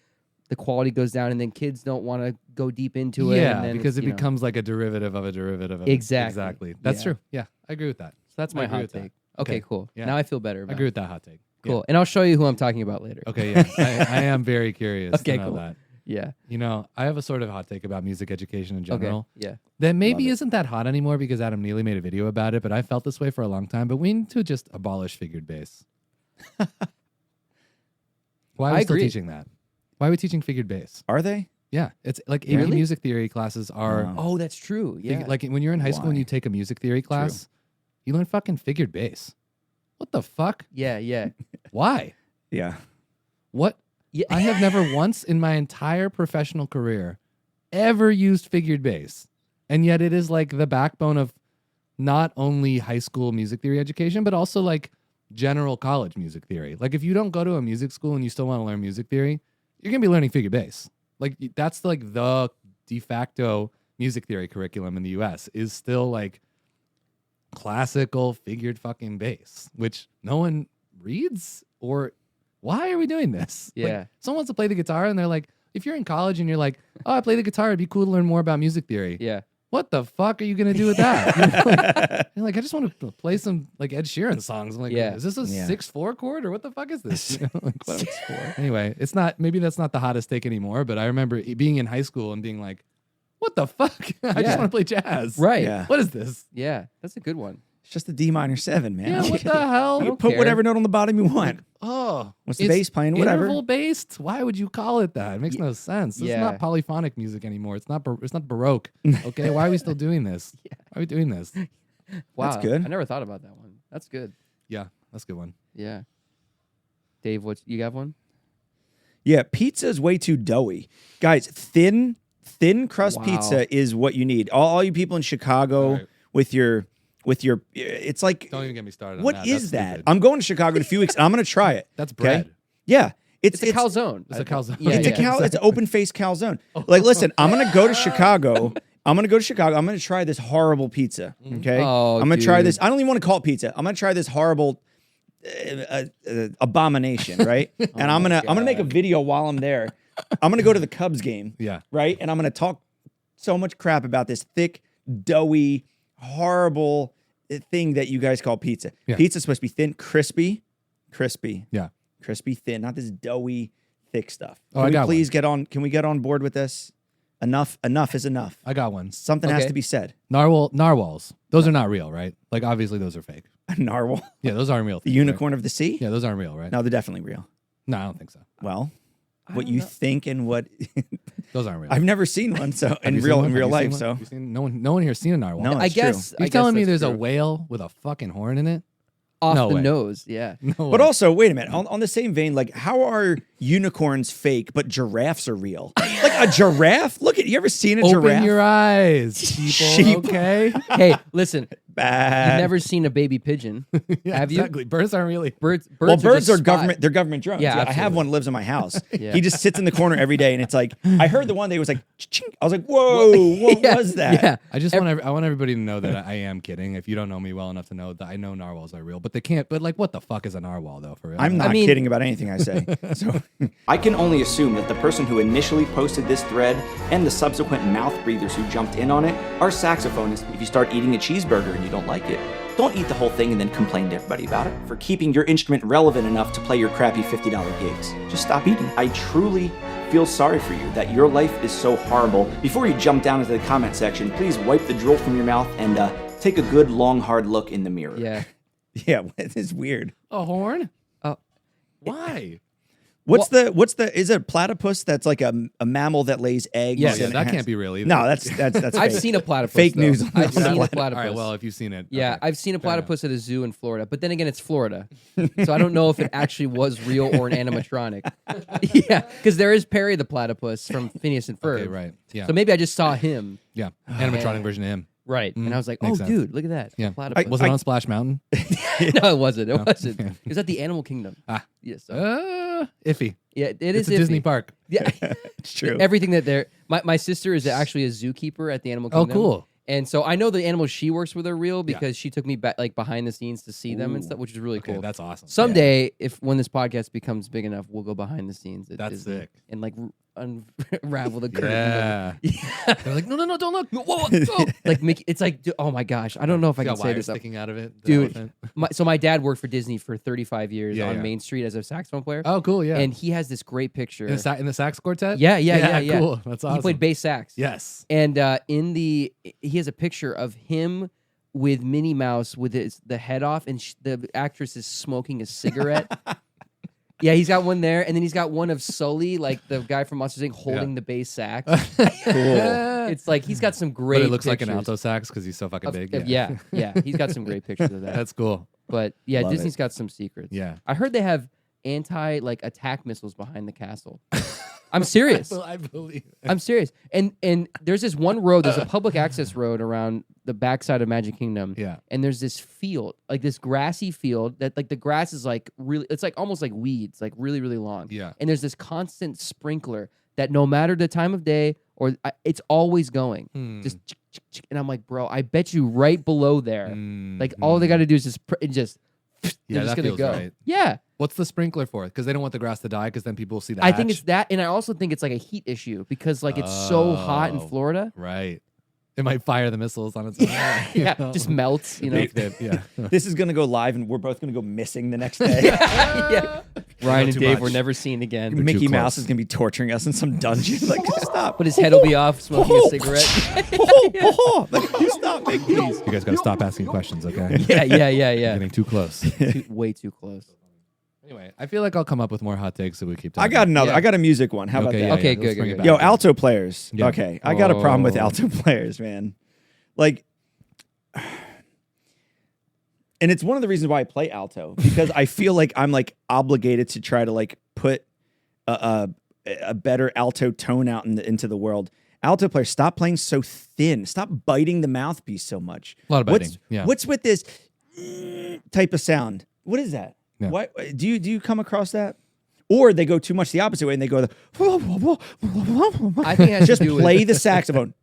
the quality goes down, and then kids don't want to go deep into it. Yeah, and then because it becomes like a derivative of a derivative of exactly. That's true. Yeah, I agree with that. So that's my hot take. Okay, cool. Yeah. Now I feel better. I agree with that hot take. Cool. And I'll show you who I'm talking about later. Okay, yeah. I am very curious to know that. Yeah. You know, I have a sort of hot take about music education in general. Okay. Yeah. That maybe isn't that hot anymore because Adam Neely made a video about it, but I felt this way for a long time. But we need to just abolish figured bass. Why are we still teaching that? Why are we teaching figured bass? Are they? Yeah. It's like AP music theory classes are. Oh, that's true. Yeah. Like when you're in high school and you take a music theory class, you learn fucking figured bass. What the fuck? Yeah, yeah. Why? Yeah. What? Yeah. I have never once in my entire professional career ever used figured bass. And yet it is like the backbone of not only high school music theory education, but also like general college music theory. Like if you don't go to a music school and you still want to learn music theory, you're going to be learning figured bass. Like that's like the de facto music theory curriculum in the US is still like classical figured fucking bass, which no one reads. Or why are we doing this? Yeah. Like, someone wants to play the guitar and they're like, if you're in college and you're like, oh, I play the guitar, it'd be cool to learn more about music theory. Yeah. What the fuck are you going to do with that? You're like, I just want to play some like Ed Sheeran songs. I'm like, is this a 6/4 chord or what the fuck is this? You know, like, 6/4. Anyway, it's not, maybe that's not the hottest take anymore, but I remember being in high school and being like, what the fuck? I just want to play jazz. Right. Yeah. What is this? Yeah. That's a good one. It's just a D minor 7, man. Yeah, what the hell? You put whatever note on the bottom you want. Oh, what's the bass playing? Whatever. Interval based. Why would you call it that? It makes no sense. It's not polyphonic music anymore. It's not. It's not Baroque. Okay, why are we still doing this? Why are we doing this? Wow, that's good. I never thought about that one. That's good. Yeah, that's a good one. Yeah. Dave, what you got one? Yeah, pizza is way too doughy, guys. Thin crust pizza is what you need. All you people in Chicago with your. It's like, don't even get me started. What is that? I'm going to Chicago in a few weeks. And I'm going to try it. That's bread. Okay? Yeah, it's a calzone. It's a calzone. Yeah, it's an open faced calzone. Like, listen, I'm going to go to Chicago. I'm going to try this horrible pizza. Okay, I'm going to try this. I don't even want to call it pizza. I'm going to try this horrible abomination, right? And I'm gonna make a video while I'm there. I'm going to go to the Cubs game. Yeah. Right, and I'm going to talk so much crap about this thick, doughy, horrible thing that you guys call pizza. Yeah. Pizza's supposed to be thin, crispy. Yeah. Crispy, thin, not this doughy, thick stuff. Can we get on board with this? Enough is enough. I got one. Something has to be said. Narwhals. Those are not real, right? Like obviously those are fake. A narwhal? Yeah, those aren't real. The unicorn of the sea? Yeah, those aren't real, right? No, they're definitely real. No, I don't think so. Well, what you think and what those aren't real. I've never seen one in real life. So no one here's seen a narwhal. No, I guess you're telling me there's a whale with a fucking horn in it? Off the nose, yeah. But also, wait a minute. On the same vein, like, how are unicorns fake, but giraffes are real? Like a giraffe? Look at you. Ever seen a giraffe? Open your eyes, people. Sheep. Okay. Hey, listen. Bad. You've never seen a baby pigeon, have you? Exactly. Birds aren't really. Birds are government. They're government drones. Yeah, I have one lives in my house. He just sits in the corner every day, and it's like I heard the one day was like, chink. I was like, whoa, what was that? Yeah. I want everybody to know that I am kidding. If you don't know me well enough to know that I know narwhals are real, but they can't. But like, what the fuck is a narwhal though? For real, I'm not kidding about anything I say. So I can only assume that the person who initially posted this thread and the subsequent mouth breathers who jumped in on it are saxophonists. If you start eating a cheeseburger and you don't like it, don't eat the whole thing and then complain to everybody about it for keeping your instrument relevant enough to play your crappy $50 gigs. Just stop eating. I truly feel sorry for you that your life is so horrible. Before you jump down into the comment section, please wipe the drool from your mouth and take a good, long, hard look in the mirror. Yeah. Yeah, it's weird. A horn? Why? What's the is it a platypus that's like a mammal that lays eggs? Yeah, that can't be real either. No, that's I've fake. seen a platypus. Fake though. news. I've seen a All platypus. right, well, if you've seen it. Yeah, okay. I've seen a platypus at a zoo in Florida, but then again, it's Florida, so I don't know if it actually was real or an animatronic. Yeah, because there is Perry the platypus from Phineas and Ferb. Okay, right. Yeah. So maybe I just saw him. Yeah. Animatronic version of him. Right, and I was like, "Oh, Makes sense. dude, look at that!" Yeah. Platypus. Was it on Splash Mountain? No, it wasn't. It wasn't. Okay. It was at the Animal Kingdom. Yes. Iffy. Yeah, it It's is a Disney iffy. park. Yeah, It's true. everything that they're. My sister is actually a zookeeper at the Animal Oh, Kingdom. cool. And so I know the animals she works with are real because she took me back like behind the scenes to see them and stuff, which is really Okay, cool. that's awesome. Someday, when this podcast becomes big enough, we'll go behind the scenes. At That's Disney sick. And like unravel the curtain. Yeah. They're like, no, don't look. Whoa. Like Mickey, it's like, oh my gosh, I don't know if I Got can say wires this. sticking out of it. the Dude, elephant. so my dad worked for Disney for 35 years Yeah, on yeah. Main Street as a saxophone player. Oh, cool. Yeah. And he has this great picture. in the sax quartet? Yeah. Cool. That's awesome. He played bass sax. Yes. And he has a picture of him with Minnie Mouse with the head off, and the actress is smoking a cigarette. Yeah, he's got one there, and then he's got one of Sully, like the guy from Monsters Inc., holding the bass sax. Cool. It's like he's got some great. But it looks like an pictures alto sax because he's so fucking big. Yeah, he's got some great pictures of that. That's cool. But yeah, Love Disney's it. got some secrets. Yeah. I heard they have attack missiles behind the castle. I'm serious. I believe it. I'm serious. And there's this one road, there's a public access road around the backside of Magic Kingdom. Yeah. And there's this field, like this grassy field that like the grass is like really, it's like almost like weeds, like really, really long. Yeah. And there's this constant sprinkler that no matter the time of day it's always going. Just and I'm like, bro, I bet you right below there, like all they got to do is just they're just that gonna feels go. right. Yeah. What's the sprinkler for? Because they don't want the grass to die because then people will see the I think hatch. it's that, and I also think it's like a heat issue because like it's so hot in Oh. Florida. Right. It might fire the missiles on its own. Yeah, just melts, you know. Yeah. This is gonna go live, and we're both gonna go missing the next day. Yeah. Ryan and too Dave much. were never seen again. Mickey too Mouse close. is gonna be torturing us in some dungeon. Like, stop. But his head will be off, smoking a cigarette. Like, you stop, Mickey. Please, you guys got to stop asking questions, okay? Yeah. Getting too close. Way too close. Anyway, I feel like I'll come up with more hot takes so we keep talking. I got another. Yeah. I got a music one. How about Okay, that? yeah, Okay, yeah, let's good, bring good, it good. back. Yo, alto players. Yeah. Okay, I got a problem with Oh. alto players, man. Like, and it's one of the reasons why I play alto because I feel like I'm like obligated to try to like put a better alto tone out into the world. Alto players, stop playing so thin. Stop biting the mouthpiece so much. A lot of biting. What's with this type of sound? What is that? Yeah. Why do you come across that? Or they go too much the opposite way and they go I think it has just to do play with the saxophone.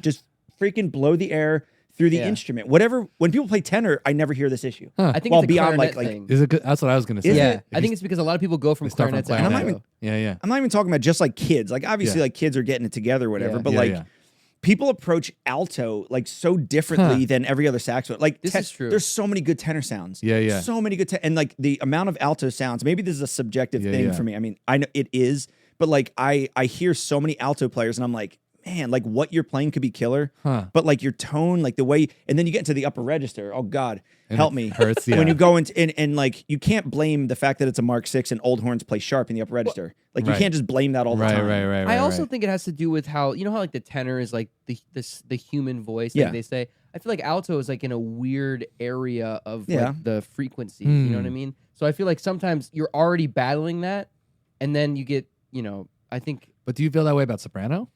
Just freaking blow the air through the Yeah. instrument. Whatever. When people play tenor, I never hear this issue. I think Well, it's a beyond, clarinet like- thing. Is it good? That's what I was going to say. Yeah, If I you think it's because a lot of people go from they start from clarinet to clarinet. I'm not alto. Yeah. I'm not even talking about just like kids. Like obviously Yeah. like kids are getting it together or whatever, Yeah. but Yeah, like yeah. people approach alto like so differently than every other saxophone. Like This is true. There's so many good tenor sounds. Yeah. So many good and like the amount of alto sounds. Maybe this is a subjective Yeah, thing yeah. for me. I mean, I know it is, but like I hear so many alto players and I'm like, man, like what you're playing could be killer, but like your tone, like the way, and then you get into the upper register. Oh God, help it me! hurts, yeah. When you go into and like you can't blame the fact that it's a Mark VI and old horns play sharp in the upper register. Like you Right. can't just blame that all the time. Right. I also think it has to do with how you know how like the tenor is like the human voice, Yeah. like they say. I feel like alto is like in a weird area of Yeah. like the frequency. You know what I mean? So I feel like sometimes you're already battling that, and then you get I think. But do you feel that way about soprano?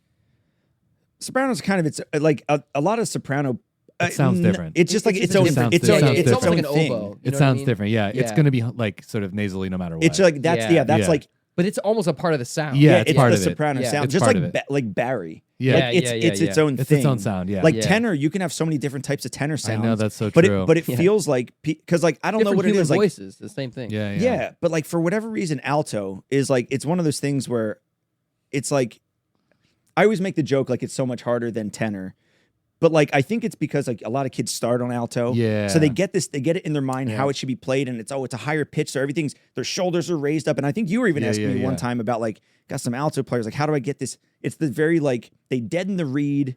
Soprano's kind of it's like a lot of soprano. It sounds different. It's just like It's its just own. different. It's Yeah, own. yeah, It's it's its almost own like an thing. oboe. You It know sounds what I mean? different. Yeah. It's Yeah. going to be like sort of nasally no matter what. It's like that's Yeah. that's Yeah. like But it's almost a part of the sound. Yeah, it's part the of it. soprano Yeah. sound, It's just part like of it. like Barry. Yeah. Like it's its own It's thing. its own sound. Yeah. Like Yeah. tenor, you can have so many different types of tenor I sounds. know that's so but true. But it Yeah. feels like because like I don't know Different what it human is. Like voices, the same thing. yeah. yeah, but like for whatever reason, alto is like it's one of those things where it's like I always make the joke like it's so much harder than tenor. But like I think it's because like a lot of kids start on alto. Yeah. So they get it in their mind how it should be played, and it's a higher pitch, so everything's their shoulders are raised up. And I think you were even asking me one time about like got some alto players, like how do I get this? It's the very like they deaden the reed,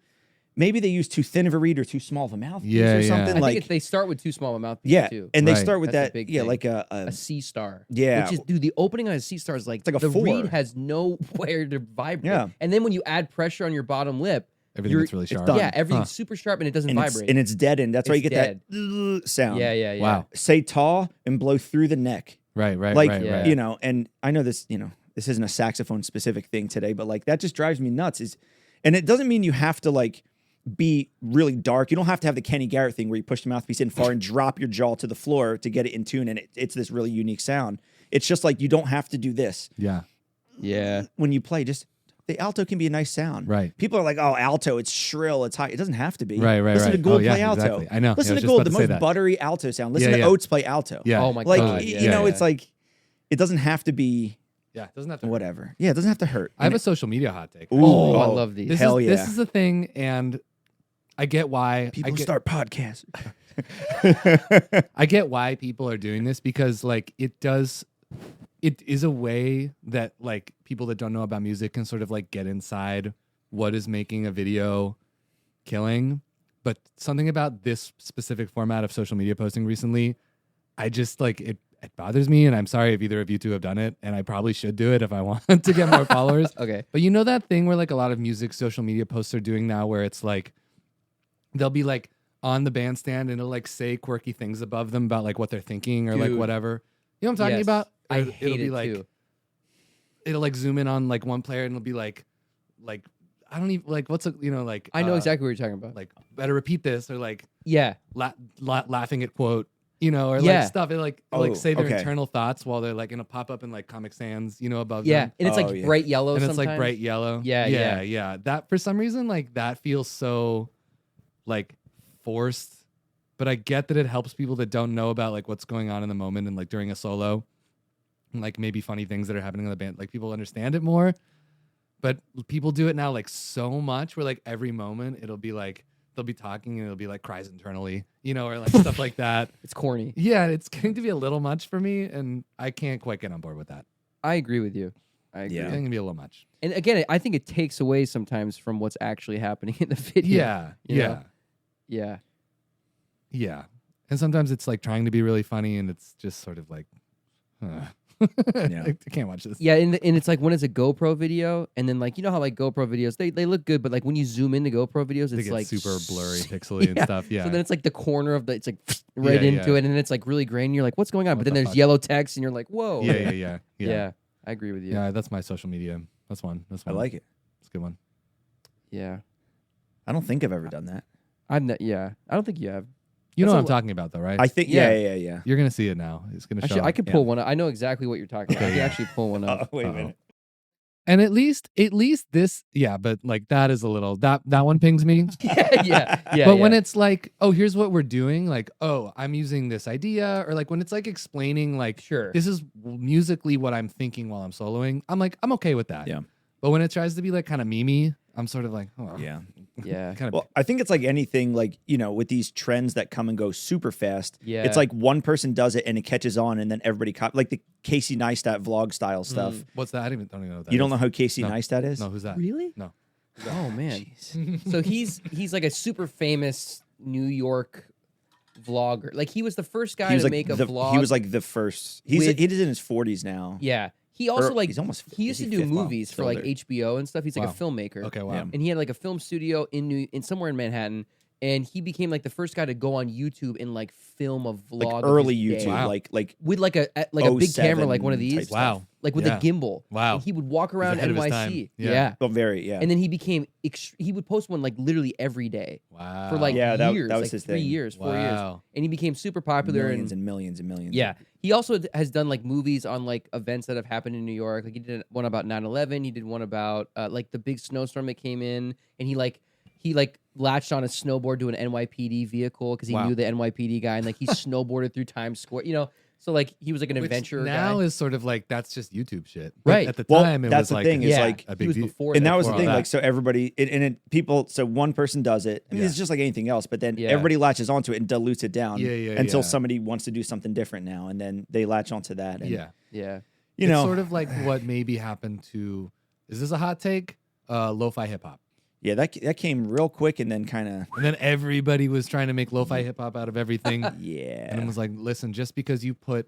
maybe they use too thin of a reed or too small of a mouthpiece Yeah, or yeah. something. I like think they start with too small a mouthpiece yeah, too. and they Right. start with That's a that big yeah, thing. like A C star. Yeah. Which is, dude, the opening on a C star is like, like a the 4. reed has nowhere to vibrate. Yeah. And then when you add pressure on your bottom lip, Everything gets really sharp. done. yeah, everything's super sharp and it doesn't vibrate. and it's deadened. That's why you It's get that sound. yeah. Wow. Say taw and blow through the neck. Right. Like Right. you know, and I know this, you know, this isn't a saxophone specific thing today, but like that just drives me nuts. And it doesn't mean you have to like be really dark. You don't have to have the Kenny Garrett thing where you push the mouthpiece in far and drop your jaw to the floor to get it in tune, and it's this really unique sound. It's just like you don't have to do this. Yeah. When you play, just the alto can be a nice sound. Right. People are like, oh, alto, it's shrill, it's high. It doesn't have to be. Right. Listen to Gould play alto. Exactly. I know. Listen I was to just Gould, about the to say most that. buttery alto sound. Listen Yeah, to yeah. Oates play alto. Yeah. Oh my Like, god. you know, it's like, it doesn't have to be Yeah. It doesn't have to. whatever. Yeah, it doesn't have to hurt. I have a social media hot take. Ooh, Oh, I love these. This hell is, yeah. This is the thing, and I get why People start podcasts. I get why people are doing this because like it is a way that like people that don't know about music can sort of like get inside what is making a video killing. But something about this specific format of social media posting recently, I just like it bothers me, and I'm sorry if either of you two have done it, and I probably should do it if I want to get more followers. Okay. But you know that thing where like a lot of music social media posts are doing now where it's like they'll be like on the bandstand and it'll like say quirky things above them about like what they're thinking or like Dude. whatever. You know what I'm talking Yes. about? I It'll hate be it like too. it'll like zoom in on like one player and it'll be like I don't even like what's a you know like I know exactly what you're talking about. like better repeat this or like Yeah. laughing at quote you know or Yeah. like stuff it like Oh, like say their okay. internal thoughts while they're like in a pop up in like Comic Sans above Yeah. them. And it's Oh, like yeah. bright yellow And it's sometimes. like bright yellow. Yeah, yeah. That for some reason, like that feels so like forced. But I get that it helps people that don't know about like what's going on in the moment and like during a solo, and like maybe funny things that are happening in the band. Like people understand it more. But people do it now like so much where like every moment it'll be like they'll be talking and it'll be like cries internally, or like stuff like that. It's corny. Yeah, it's getting to be a little much for me, and I can't quite get on board with that. I agree with you. I agree. Yeah. It's going to be a little much. And again, I think it takes away sometimes from what's actually happening in the video. Yeah, you yeah. know? Yeah. Yeah. And sometimes it's like trying to be really funny and it's just sort of like, Yeah. I can't watch this. Yeah, and it's like when it's a GoPro video, and then like you know how like GoPro videos they look good, but like when you zoom into GoPro videos, They it's get like super blurry, pixely and stuff. Yeah. So then it's like the corner of the it's like right Yeah, into yeah. it, and then it's like really grainy. You're like, what's going on? What But then the there's fuck? yellow text, and you're like, whoa. yeah. Yeah, I agree with you. Yeah, that's my social media. That's one. I like it. It's a good one. Yeah. I don't think I've ever done that. I don't think you have. You know That's what I'm a- talking about, though, right? I think, Yeah. yeah. You're going to see it now. It's going to show Actually, I up. could pull one up. I know exactly what you're talking about. I can actually pull one up. Oh, wait a Uh-oh. minute. And at least this, yeah, but like that is a little, that one pings me. yeah. But when it's like, oh, here's what we're doing, like, oh, I'm using this idea, or like when it's like explaining, like, Sure. this is musically what I'm thinking while I'm soloing, I'm like, I'm okay with that. Yeah. But when it tries to be like kind of memey, I'm sort of like, oh, Yeah. Yeah. kind of. Well, I think it's like anything, like, with these trends that come and go super fast. Yeah. It's like one person does it and it catches on, and then everybody like the Casey Neistat vlog style stuff. What's that? I don't even know what that You don't is. know who Casey No. Neistat is? No, who's that? Really? No. Oh man. So he's like a super famous New York vlogger. Like he was the first guy He was to like make a the, vlog. He was like the first. He's with- in his 40s now. Yeah. He also Or like he's almost- he used is to he do fifth? Wow, movies for still like there. HBO and stuff. He's like Wow. a filmmaker. Okay, wow. Yeah. And he had like a film studio in somewhere in Manhattan. And he became like the first guy to go on YouTube and like film a vlog. Like of early his day. YouTube. Wow. Like With like a big camera, like one of 07 these. type stuff. Wow. Like with Yeah. a gimbal. Wow. And he would walk around ahead of his NYC. time. Yeah. Yeah. Oh, very, yeah. And then he became he would post one like literally every day Wow. for like Yeah, that years, was like his 3 thing. years, 4 years. Wow. And he became super popular millions and millions and millions. yeah. He also has done like movies on like events that have happened in New York. Like he did one about 9/11. He did one about like the big snowstorm that came in, and he latched on a snowboard to an NYPD vehicle because he Wow. knew the NYPD guy, and like he snowboarded through Times Square. So like he was like an Which adventurer now guy. is sort of like that's just YouTube shit. But Right. at the Well, time, it that's was the like thing, is yeah, like- a he big was deal. before And that was before the all thing, that. like, so everybody, so one person does it. I mean, Yeah. it's just like anything else, but then Yeah. everybody latches onto it and dilutes it down Yeah, yeah, until yeah. somebody wants to do something different now, and then they latch onto that. And, Yeah. Yeah. you It's know, sort of like what maybe happened to, is this a hot take? Lo-fi hip hop. Yeah, that came real quick and then kind of... And then everybody was trying to make lo-fi hip-hop out of everything. Yeah. And it was like, listen, just because you put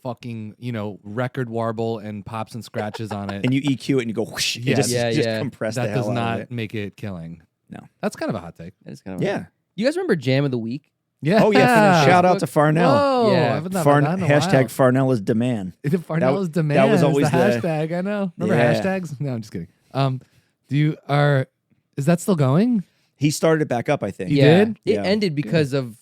fucking, record warble and pops and scratches on it. And you EQ it and you go whoosh. Yeah. It just compress the that hell does out not of it. make it killing. No. That's kind of a hot take. That is kind of Yeah. You guys remember Jam of the Week? Yeah. Oh, yeah. Shout out to Farnell. Whoa. Yeah. I haven't thought about that in a Hashtag while. Farnell is demand. Farnell is demand. That was always the hashtag. I know. Remember Yeah. hashtags? No, I'm just kidding. Is that still going? He started it back up, I think. He did? It Yeah. ended because of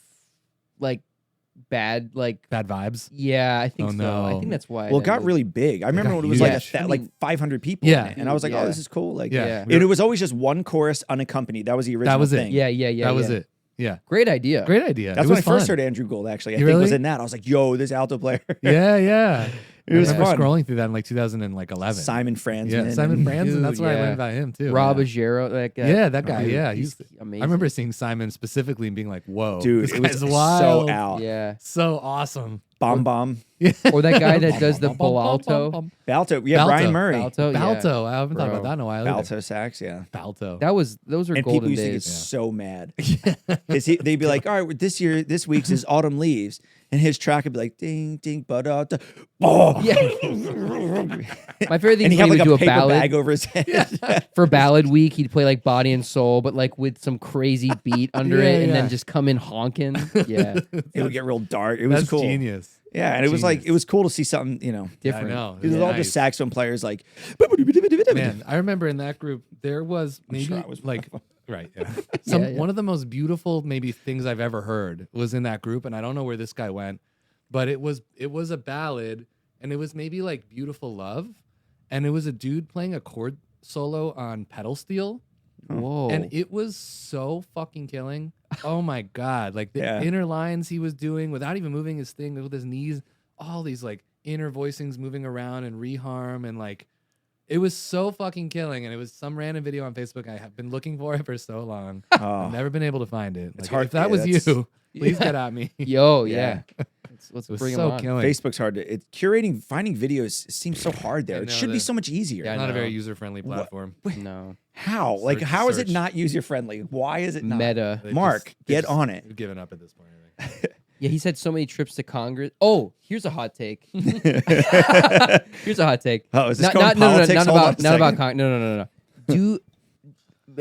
bad vibes. Yeah, I think Oh, so. no. I think that's why. Well, it got really big. I remember got when it was huge. like I mean, 500 people Yeah. in it. And I was like, Yeah. oh, this is cool. Like, Yeah. And it was always just one chorus unaccompanied. That was the original That was it. thing. Yeah. That was it. Yeah. Great idea. Great idea. That's it when was I first fun. heard Andrew Gold, actually. I You think was really? in that. I was like, yo, this alto player. Yeah. It was I remember fun. scrolling through that in 2011. Simon Franz. Yeah, Simon Franzen. That's Dude, where I yeah. learned about him too. Rob yeah. Agero, that guy. Yeah, that guy. Dude, Yeah, he's he's amazing. I remember seeing Simon specifically and being like, "Whoa, Dude, this it was guy's wild, so out. Yeah. so awesome." Bomb Bomb. Or that guy that does the Balto. Balto. Yeah, Balto. Brian Murray. Balto. Balto. I haven't thought Bro. about that in a while. either. Balto sax, yeah. Balto. Those are And people golden used to get days. so mad. 'Cause they'd be like, all right, this week's is Autumn Leaves. And his track would be like, ding, ding, ba-da, da. Oh! Yeah. My favorite thing And is he had when like he would do a a paper ballad. bag over his head. For ballad week, he'd play like Body and Soul, but like with some crazy beat under Yeah, it, and yeah. then just come in honking. Yeah, It would get real dark. It was That's cool. genius. Yeah, and it was like, it was cool to see something, different. I know. it was Yeah. all Nice. just saxophone players like, Man, I remember in that group there was maybe sure I was like right, yeah. Yeah. One of the most beautiful maybe things I've ever heard was in that group, and I don't know where this guy went, but it was a ballad, and it was maybe like Beautiful Love, and it was a dude playing a chord solo on pedal steel. Whoa. And it was so fucking killing. Oh my God. Like the Yeah. inner lines he was doing without even moving his thing with his knees, all these like inner voicings moving around and reharm, and like it was so fucking killing. And it was some random video on Facebook. I have been looking for it for so long. oh, I've never been able to find it. Like, hard- if that yeah, was that's- you, please get at me. Yo, yeah. Let's It was bring him so on. killing. Facebook's hard to, finding videos seems so hard there. I It know should be that- so much easier. Yeah, I Not a know. very user-friendly platform. No. How? Like, how is it search. not user friendly? Why is it not? Meta. They Mark, just- get just- on it. They've given up at this point. I think. Yeah, he's had so many trips to Congress. Oh, here's a hot take. Here's a hot take. Oh, is this going politics? Not Hold on about a not about second. no. Do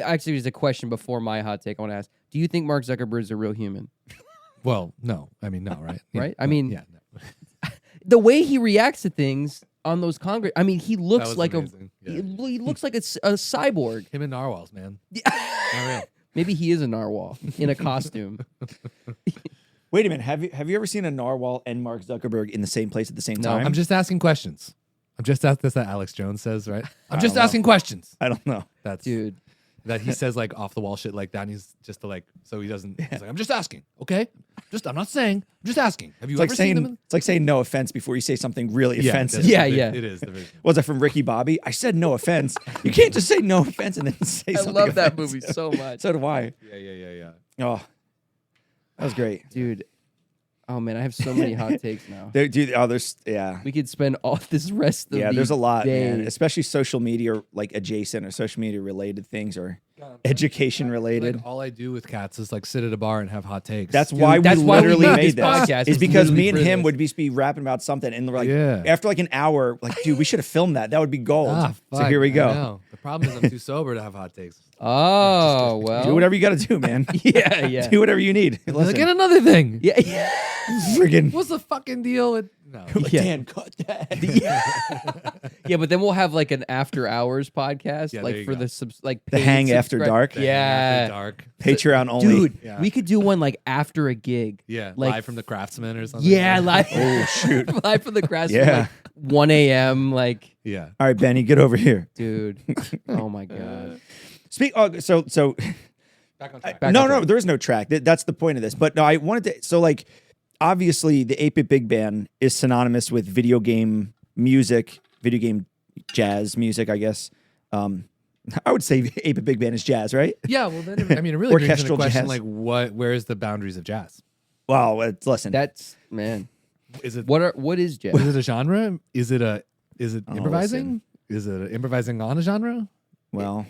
actually there's a question before my hot take I want to ask. Do you think Mark Zuckerberg is a real human? Well, no. I mean, no, right? Yeah, Right? I no, mean- yeah, no. The way he reacts to things on those Congress, I mean, he That looks was like amazing. Yeah. he looks like a cyborg. Him and narwhals, man. Not real. Maybe he is a narwhal in a costume. Wait a minute. Have you ever seen a narwhal and Mark Zuckerberg in the same place at the same No. time? I'm just asking questions. I'm just asking this that Alex Jones says, right? I'm I just don't know. asking questions. I don't know. That's Dude. that he says like off the wall shit like that. And he's just to like so he doesn't. He's like, I'm just asking, okay? I'm not saying. I'm just asking. Have you It's like ever seen them? saying it's like saying no offense before you say something really offensive. Yeah, yeah. It is. The version. Was it from Ricky Bobby? I said no offense. You can't just say no offense and then say I something. love that offensive. movie so much. So do I. Yeah. Oh, that was great. Dude. Oh man, I have so many hot takes now. There's yeah. We could spend all this rest of Yeah, the there's a lot, day. man. Especially social media, like adjacent or social media related things, or education related. Like all I do with cats is like sit at a bar and have hot takes. That's Dude, why we that's why we literally made made this this. podcast, Is is because me literally and for him this. would be rapping about something, and we're like, Yeah. after like an hour, like, dude, we should have filmed that. That would be gold. Ah, so fuck, here we I go. know. The problem is I'm too sober to have hot takes. Oh well. Do whatever you got to do, man. Yeah, yeah. Do whatever you need. Like, Listen, and another thing. Yeah, yeah. friggin' What's the fucking deal with no? Yeah. Dan, cut that. Yeah, but then we'll have like an after hours podcast, Yeah, there like you for go. the like The paid hang after subscribe- dark? After Yeah, dark. Patreon only. dude, Yeah. we could do one like after a gig. Yeah, Like- live from the Craftsman or something. Yeah, live. Oh, shoot. live from the grass. Yeah. Like 1 a.m. Like, Yeah. All right, Benny, get over here. dude. Oh my god. Speak. Oh, so Back on track. Back no, on no, track. there is no track. That's the point of this. But no, I wanted to. So like, obviously, the 8-bit big band is synonymous with video game music, video game jazz music. I guess. I would say 8-bit big band is jazz, right? Yeah, well, then I mean, it really brings into Orchestral question jazz. like where's the boundaries of jazz? Well, listen. That's man. Is it What is jazz? is it a genre? Is it Oh, improvising? Is it improvising on a genre? well,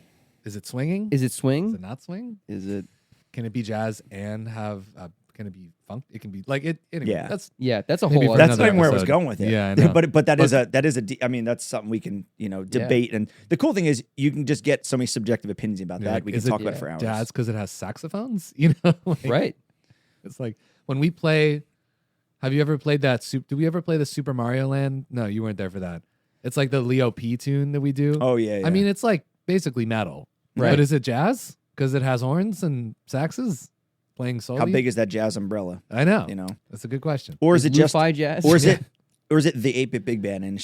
Is it swinging? Is it Is swing? it not swing? Is it? Can it be jazz and have? Can it be funk? It can be like it. Anyway, Yeah. That's That's a Maybe whole. for Other That's not even where I was episode. going with it. Yeah, I know. but that is I mean, that's something we can debate. And the cool thing is you can just get so many subjective opinions about that. like, We can is it talk about it for hours. jazz because it has saxophones. You know, like, right. It's like when we play. Have you ever played that? Did we ever play the Super Mario Land? No, you weren't there for that. It's like the Leo P tune that we do. Oh yeah. I mean, it's like basically metal. Right. But is it jazz? Because it has horns and saxes playing solo. how big is that jazz umbrella? I know. That's a good question. Or is it just lo-fi jazz? or is it the 8-bit big band and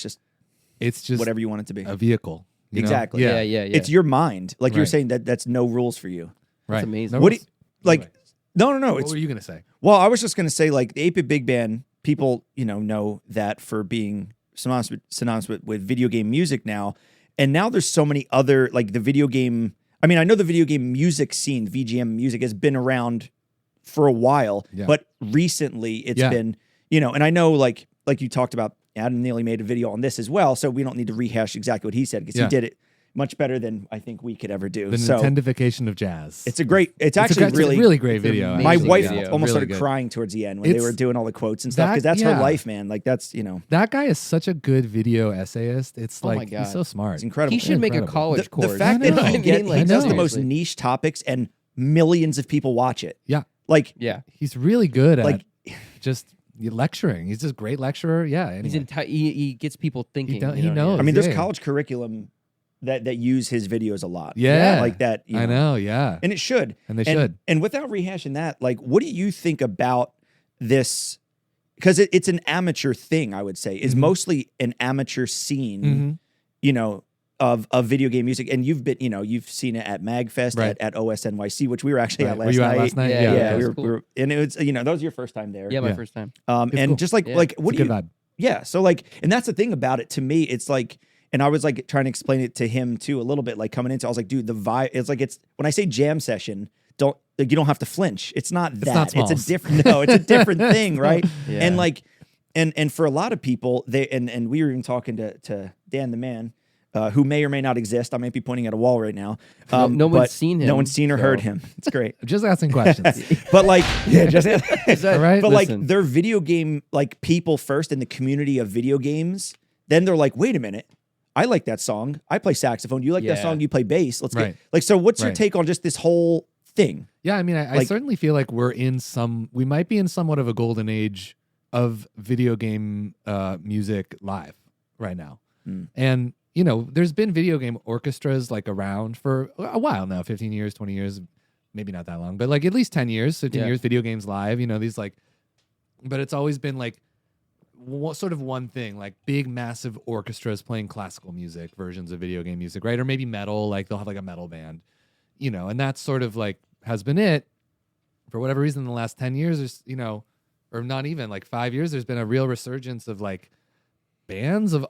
It's just whatever you want it to be? a vehicle. you know? Exactly. Yeah. Yeah. It's your mind. Like you were Right. saying that's no rules for you. Right. amazing. No What do rules. you, like? Anyway, No. what It's were you gonna say? well, I was just gonna say like the 8-bit big band. People know that for being synonymous with video game music now, and now there's so many other like the video game. I mean, I know the video game music scene, VGM music, has been around for a while, Yeah. but recently it's Yeah. been and I know like you talked about. Adam Neely made a video on this as well, so we don't need to rehash exactly what he said because Yeah. he did it much better than I think we could ever do. The So Nintendification of jazz. it's actually It's a really, really great video. amazing my Amazing wife video. almost Really started good. crying towards the end when they It's- were doing all the quotes and stuff because that's yeah. her life, man. Like that's That guy is such a good video essayist. It's Oh my like God. he's so smart. it's incredible. He should make a Incredible. college the course. fact I that know. he, I he know. does the most seriously. niche topics and millions of people watch it. Yeah. Like Yeah. He's really good like at just lecturing. He's just a great lecturer. Yeah. He's Anyway. he gets people thinking. he knows. I mean, there's Yeah. college curriculum that use his videos a lot. Yeah. like that. I know. Yeah. and it should. And they should. And without rehashing that, like, what do you think about this? Because it's an amateur thing, I would say, is Mhm. mostly an amateur scene, Mhm. of video game music. And you've been, you've seen it at MagFest, Right. at OSNYC, which we were actually Right. at Were last you night. at last night? Yeah, Yeah, yeah, we that's were, and it was, that was your first time there. Yeah, my Yeah. first time. And It's cool. just like, Yeah. like, It's what a do good you, vibe. yeah. So like, and that's the thing about it to me, it's like, and I was like trying to explain it to him too, a little bit, like coming into, I was like, dude, the vibe, it's like, when I say jam session, you don't have to flinch. It's not that. not It's a Smalls. different, no, it's a different thing, right? Yeah. And like, and for a lot of people, and we were even talking to Dan the man, who may or may not exist. I might be pointing at a wall right now. No one's but seen him, No one's seen or so- heard him. It's great. Just asking questions. But like, yeah, just All right. but Listen. like they're video game like people first in the community of video games. Then they're like, wait a minute, I like that song. I play saxophone. You like that Yeah. song? You play bass. Let's Right. get like. So what's your Right. take on just this whole thing? Yeah, I mean, I Like- certainly feel like we might be in somewhat of a golden age of video game music live right now. Mm. And, there's been video game orchestras like around for a while now, 15 years, 20 years, maybe not that long, but like at least 10 years, 15 Yeah. years, video games live, these like, but it's always been like sort of one thing, like big, massive orchestras playing classical music versions of video game music, right? Or maybe metal, like they'll have like a metal band, and that's sort of like has been it for whatever reason in the last 10 years, or not even like 5 years, there's been a real resurgence of like bands of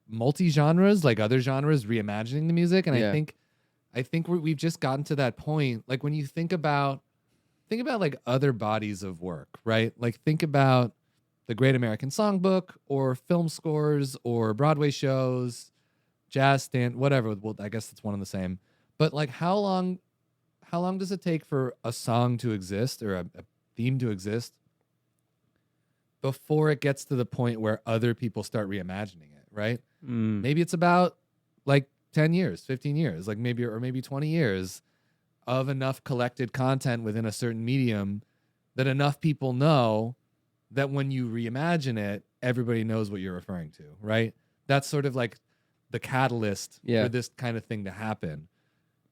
multi-genres, like other genres reimagining the music. And Yeah. I think we've just gotten to that point. Like when you think about like other bodies of work, right? Like think about the Great American Songbook or film scores or Broadway shows, jazz stand, whatever. Well, I guess it's one and the same. But like how long does it take for a song to exist or a theme to exist before it gets to the point where other people start reimagining it, right? Maybe it's about like 10 years, 15 years, like maybe 20 years of enough collected content within a certain medium that enough people know that when you reimagine it, everybody knows what you're referring to, right? That's sort of like the catalyst for this kind of thing to happen.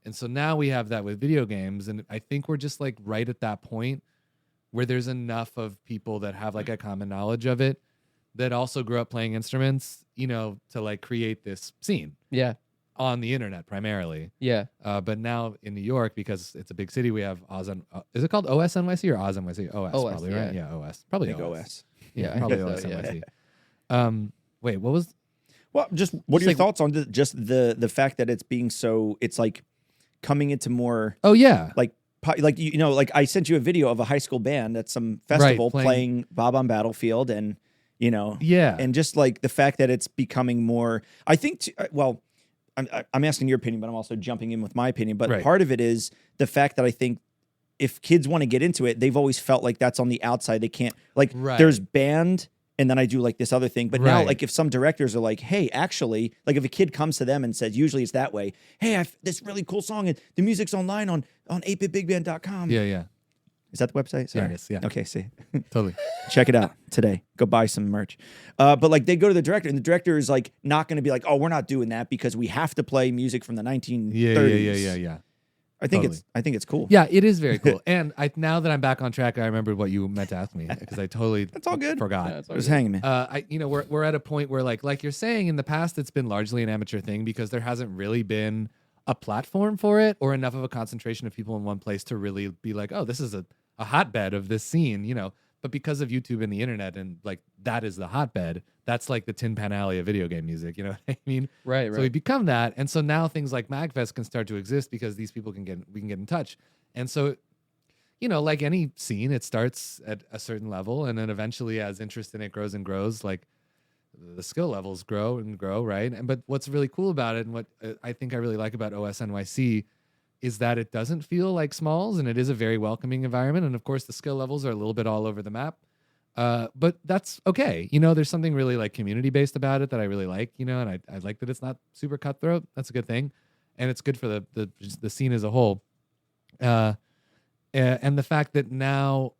And so now we have that with video games. And I think we're just like right at that point where there's enough of people that have like a common knowledge of it that also grew up playing instruments, to like create this scene. Yeah. On the internet primarily. Yeah. But now in New York, because it's a big city, we have is it called OSNYC or OSNYC? OS, OS, probably, yeah. right? Yeah, OS. Probably Big OS. OS. Yeah, I probably guess so, OSNYC. Wait, what was... Well, just what are your like- thoughts on just the fact that it's being so? It's like coming into more Oh, yeah. like like I sent you a video of a high school band at some festival playing Bob on Battlefield, and Yeah. and just like the fact that it's becoming more. I think I'm asking your opinion, but I'm also jumping in with my opinion. But Right. part of it is the fact that I think if kids want to get into it, they've always felt like that's on the outside. They can't like. Right. There's band, and then I do like this other thing. But now, Right. like, if some directors are like, "Hey, actually," like if a kid comes to them and says, usually it's that way. "Hey, I've this really cool song, and the music's online on 8bitbigband.com." Yeah. Is that the website? Sorry. Yeah, it is, yeah. Okay, see. Totally. Check it out today. Go buy some merch. But like they go to the director, and the director is like not going to be like, "Oh, we're not doing that because we have to play music from the 1930s." Yeah. I think Totally. it's cool. Yeah, it is very cool. And now that I'm back on track, I remembered what you meant to ask me because I totally That's all good. forgot. Yeah, it's all Just good. hanging, man. We're at a point where like you're saying in the past, it's been largely an amateur thing because there hasn't really been a platform for it or enough of a concentration of people in one place to really be like, oh, this is a hotbed of this scene, But because of YouTube and the internet and like that is the hotbed, that's like the Tin Pan Alley of video game music, you know what I mean? Right. So we become that, and so now things like MagFest can start to exist because these people we can get in touch, and so, like any scene, it starts at a certain level, and then eventually, as interest in it grows and grows, like the skill levels grow and grow, right? But what's really cool about it, and what I think I really like about OSNYC, is that it doesn't feel like Smalls, and it is a very welcoming environment, and of course, the skill levels are a little bit all over the map. But that's okay. There's something really like community based about it that I really like, and I like that it's not super cutthroat. That's a good thing. And it's good for the scene as a whole. And the fact that now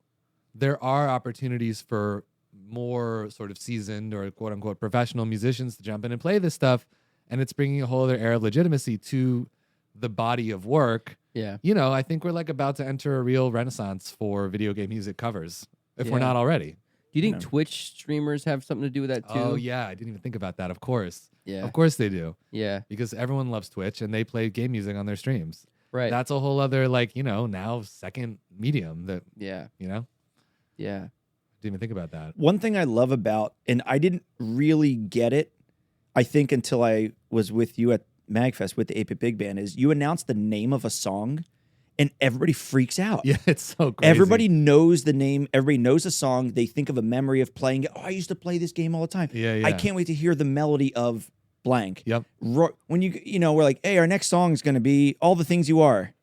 there are opportunities for more sort of seasoned or quote unquote professional musicians to jump in and play this stuff. And it's bringing a whole other air of legitimacy to the body of work. Yeah. I think we're like about to enter a real renaissance for video game music covers, if we're Yeah. not already. Do you think Twitch streamers have something to do with that too? Oh yeah, I didn't even think about that. Of course, Yeah. of course they do, Yeah. because everyone loves Twitch and they play game music on their streams. Right. That's a whole other now second medium that Yeah. didn't even think about that. One thing I love about, and I didn't really get it, I think until I was with you at MagFest with the 8-Bit Big Band, is you announce the name of a song and everybody freaks out. Yeah, it's so crazy. Everybody knows the name. Everybody knows the song. They think of a memory of playing it. Oh, I used to play this game all the time. Yeah. I can't wait to hear the melody of blank. Yep. When we're like, hey, our next song is going to be All the Things You Are.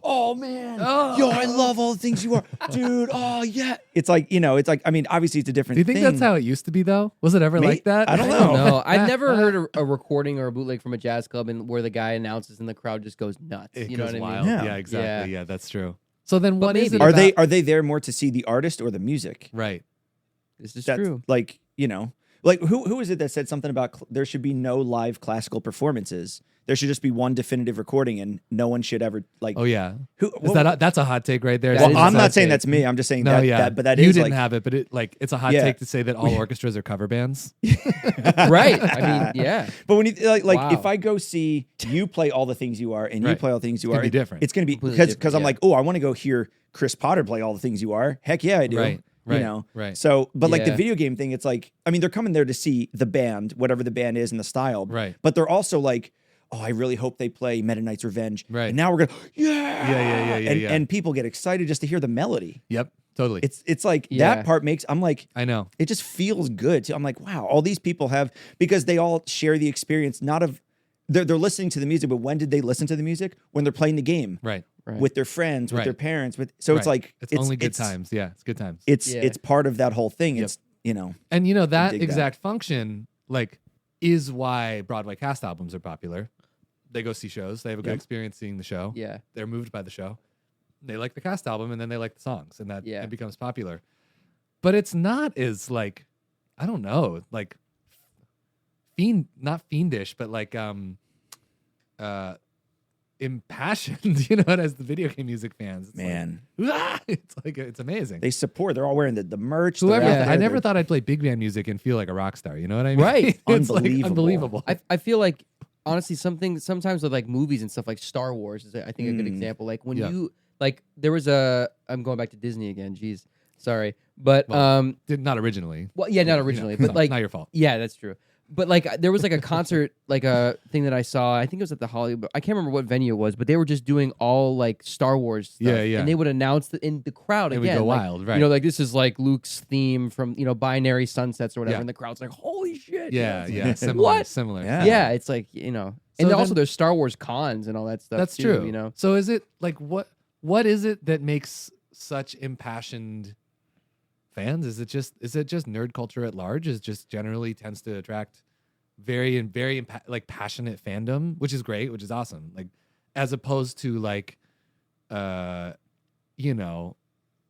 Oh man, yo, I love All the Things You Are, dude. Oh yeah, it's like I mean, obviously it's a different. Do you think thing. that's how it used to be though? Was it ever like that? I don't I don't know. know. I've never heard a recording or a bootleg from a jazz club and where the guy announces and the crowd just goes nuts. It You know goes what wild. I mean? Yeah, exactly. Yeah. Yeah, that's true. So then, what is maybe. it? Are they there more to see the artist or the music? right? This is That's true. like who is it that said something about there should be no live classical performances? There should just be one definitive recording, and no one should ever like. Oh yeah. Who? That's a hot take right there. That Well, is I'm a not hot saying take. that's me. I'm just saying No, that. yeah. But that you is didn't like, have it, but it's a hot Yeah. take to say that all orchestras are cover bands. Right. I mean, yeah. But when you like Wow. if I go see you play All the Things You Are and you Right. play All the Things You It's Are, gonna be different. It's going to be Completely because different, I'm yeah. like, oh, I want to go hear Chris Potter play All the Things You Are. Heck yeah, I do. Right. Right. So, but like the Yeah. video game thing, it's like, I mean, they're coming there to see the band, whatever the band is and the style. Right. But they're also like, oh, I really hope they play Meta Knight's Revenge. Right. And now we're going, yeah. Yeah. And people get excited just to hear the melody. Yep. Totally. It's like Yeah. that part makes, I'm like, I know. it just feels good. I'm like, wow, all these people have, because they all share the experience, not of, they're listening to the music, but when did they listen to the music? When they're playing the game Right. Right. with their friends, with Right. their parents. So it's Right. like, it's only good times. Yeah, it's good times. Yeah. It's part of that whole thing. Yep. It's, And that dig that. exact function, like, is why Broadway cast albums are popular. They go see shows. They have a good Yep. experience seeing the show. Yeah. They're moved by the show. They like the cast album, and then they like the songs, and that Yeah. it becomes popular. But it's not as like, I don't know, like not fiendish, but like impassioned, as the video game music fans. It's man, like, it's amazing. they support. They're all wearing the merch. they're Whoever, out Yeah. there, I never they're- thought I'd play big band music and feel like a rock star. You know what I mean? Right. It's like Unbelievable. unbelievable. I feel like honestly sometimes with like movies and stuff like Star Wars is I think a good Mm. example. Like when Yeah. you like there was I'm going back to Disney again. Jeez, sorry, but Well, Not originally. well yeah, not originally, but So, like not your fault. yeah, that's true. But like there was like a concert, like a thing that I saw. I think it was at the Hollywood. I can't remember what venue it was, but they were just doing all like Star Wars stuff. Yeah, yeah. And they would announce in the crowd It would again. go like, wild, right. Like this is like Luke's theme from Binary Sunsets or whatever, Yeah. and the crowd's like, holy shit. Yeah, It's yeah. like, Similar. What? Similar. Yeah. Yeah, it's like and And then also there's Star Wars cons and all that stuff. That's too, true. You know. So is it like what is it that makes such impassioned fans? Is it just nerd culture at large? Is just generally tends to attract very like passionate fandom, which is great, which is awesome. Like as opposed to like, you know,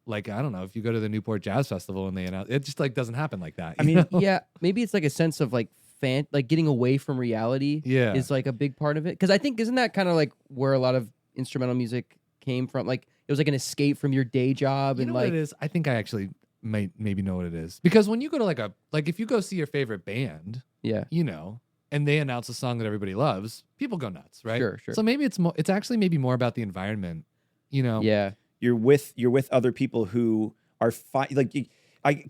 like I don't know, if you go to the Newport Jazz Festival and they announce it, just like doesn't happen like that. I mean, yeah, maybe it's like a sense of like like getting away from reality. Yeah, is like a big part of it. Because I think isn't that kind of like where a lot of instrumental music came from? Like it was like an escape from your day job. You and know like what it is? I think I actually maybe know what it is, because when you go to like if you go see your favorite band, yeah, you know, and they announce a song that everybody loves, people go nuts, right? Sure. So maybe it's actually maybe more about the environment, you know. Yeah. You're with other people who are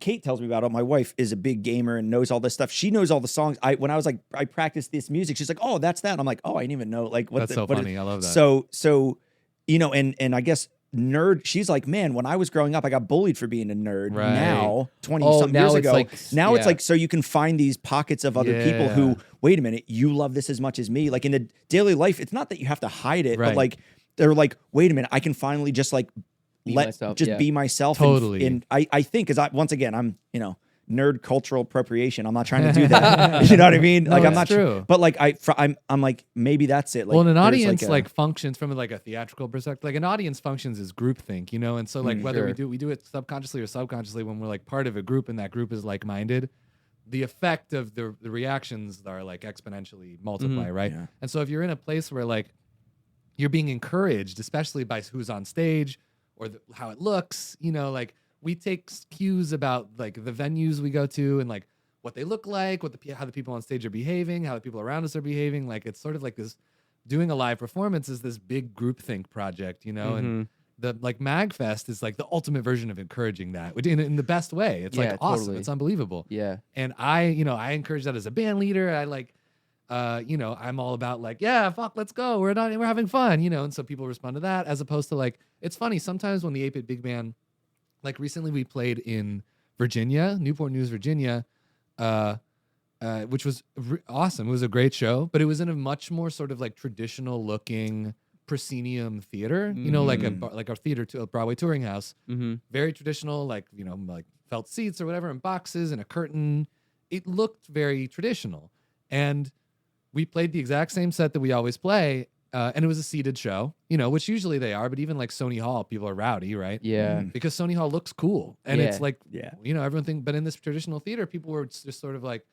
Kate tells me about it. My wife is a big gamer and knows all this stuff. She knows all the songs. When I was like, I practiced this music. She's like, oh, that's that. And I'm like, oh, I didn't even know. Like, That's so funny. I love that. So, you know, and I guess nerd. She's like, man, when I was growing up, I got bullied for being a nerd. Right. Now, 20 Oh, something now years it's ago, like- now it's yeah. like, so you can find these pockets of other people who, wait a minute, you love this as much as me. Like in the daily life, it's not that you have to hide it, but Right. like they're like, wait a minute, I can finally just like Be myself, yeah. be myself. Totally. And I think, because once again, I'm, you know, nerd cultural appropriation. I'm not trying to do that. You know what I mean? No, Like I'm it's not true. but like I'm like, maybe that's it. Like, Well, and an there's audience like, like functions from like a theatrical perspective. Like an audience functions as groupthink, you know. And so like whether we do it subconsciously or subconsciously, when we're like part of a group and that group is like minded, the effect of the reactions are like exponentially multiply, right? Yeah. And so if you're in a place where like you're being encouraged, especially by who's on stage or how it looks, you know, like we take cues about like the venues we go to and like what they look like, how the people on stage are behaving, how the people around us are behaving. Like it's sort of like this, doing a live performance is this big groupthink project, you know, and the like MagFest is like the ultimate version of encouraging that in the best way. It's like awesome. Totally. It's unbelievable. Yeah. And I encourage that as a band leader. I like, you know, I'm all about like, yeah, fuck, let's go. We're having fun, you know. And so people respond to that, as opposed to like, it's funny sometimes when the 8-Bit Big Band, like recently we played in Virginia, Newport News, Virginia, which was awesome. It was a great show, but it was in a much more sort of like traditional looking proscenium theater, you know, like a theater to a Broadway touring house, very traditional, like, you know, like felt seats or whatever, and boxes and a curtain. It looked very traditional. And we played the exact same set that we always play. And it was a seated show, you know, which usually they are, but even like Sony Hall, people are rowdy, right? Yeah. Because Sony Hall looks cool. And it's like, Yeah. you know, everyone thinks, but in this traditional theater, people were just sort of like,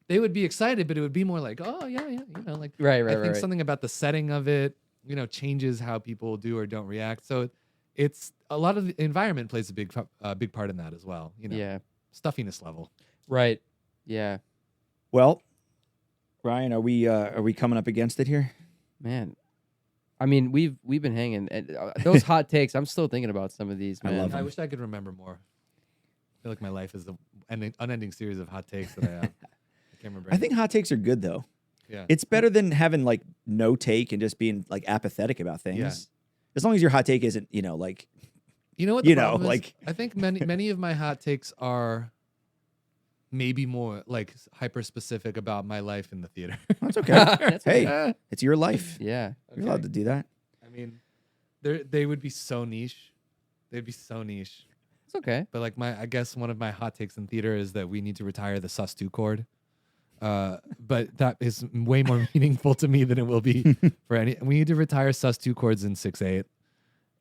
they would be excited, but it would be more like, oh, yeah, you know, like, Right. I think something about the setting of it, you know, changes how people do or don't react. So it's a lot of the environment plays a big part in that as well, you know, Yeah. stuffiness level. Right. Yeah. Well, Ryan, are we coming up against it here? Man. I mean, we've been hanging. Those hot takes, I'm still thinking about some of these, man. I love I them. wish I could remember more. I feel like my life is the unending series of hot takes that I have. I can't remember. I think hot takes are good though. Yeah. It's better than having like no take and just being like apathetic about things. Yeah. As long as your hot take isn't, you know, like, You know what? The you know, problem is? like- I think many of my hot takes are maybe more like hyper specific about my life in the theater. that's okay. That's Hey, it's your life. Yeah. You're allowed to do that. I mean, they would be so niche. They'd be so niche. It's okay. But like I guess one of my hot takes in theater is that we need to retire the sus2 chord. But that is way more meaningful to me than it will be for any. We need to retire sus2 chords in 6/8.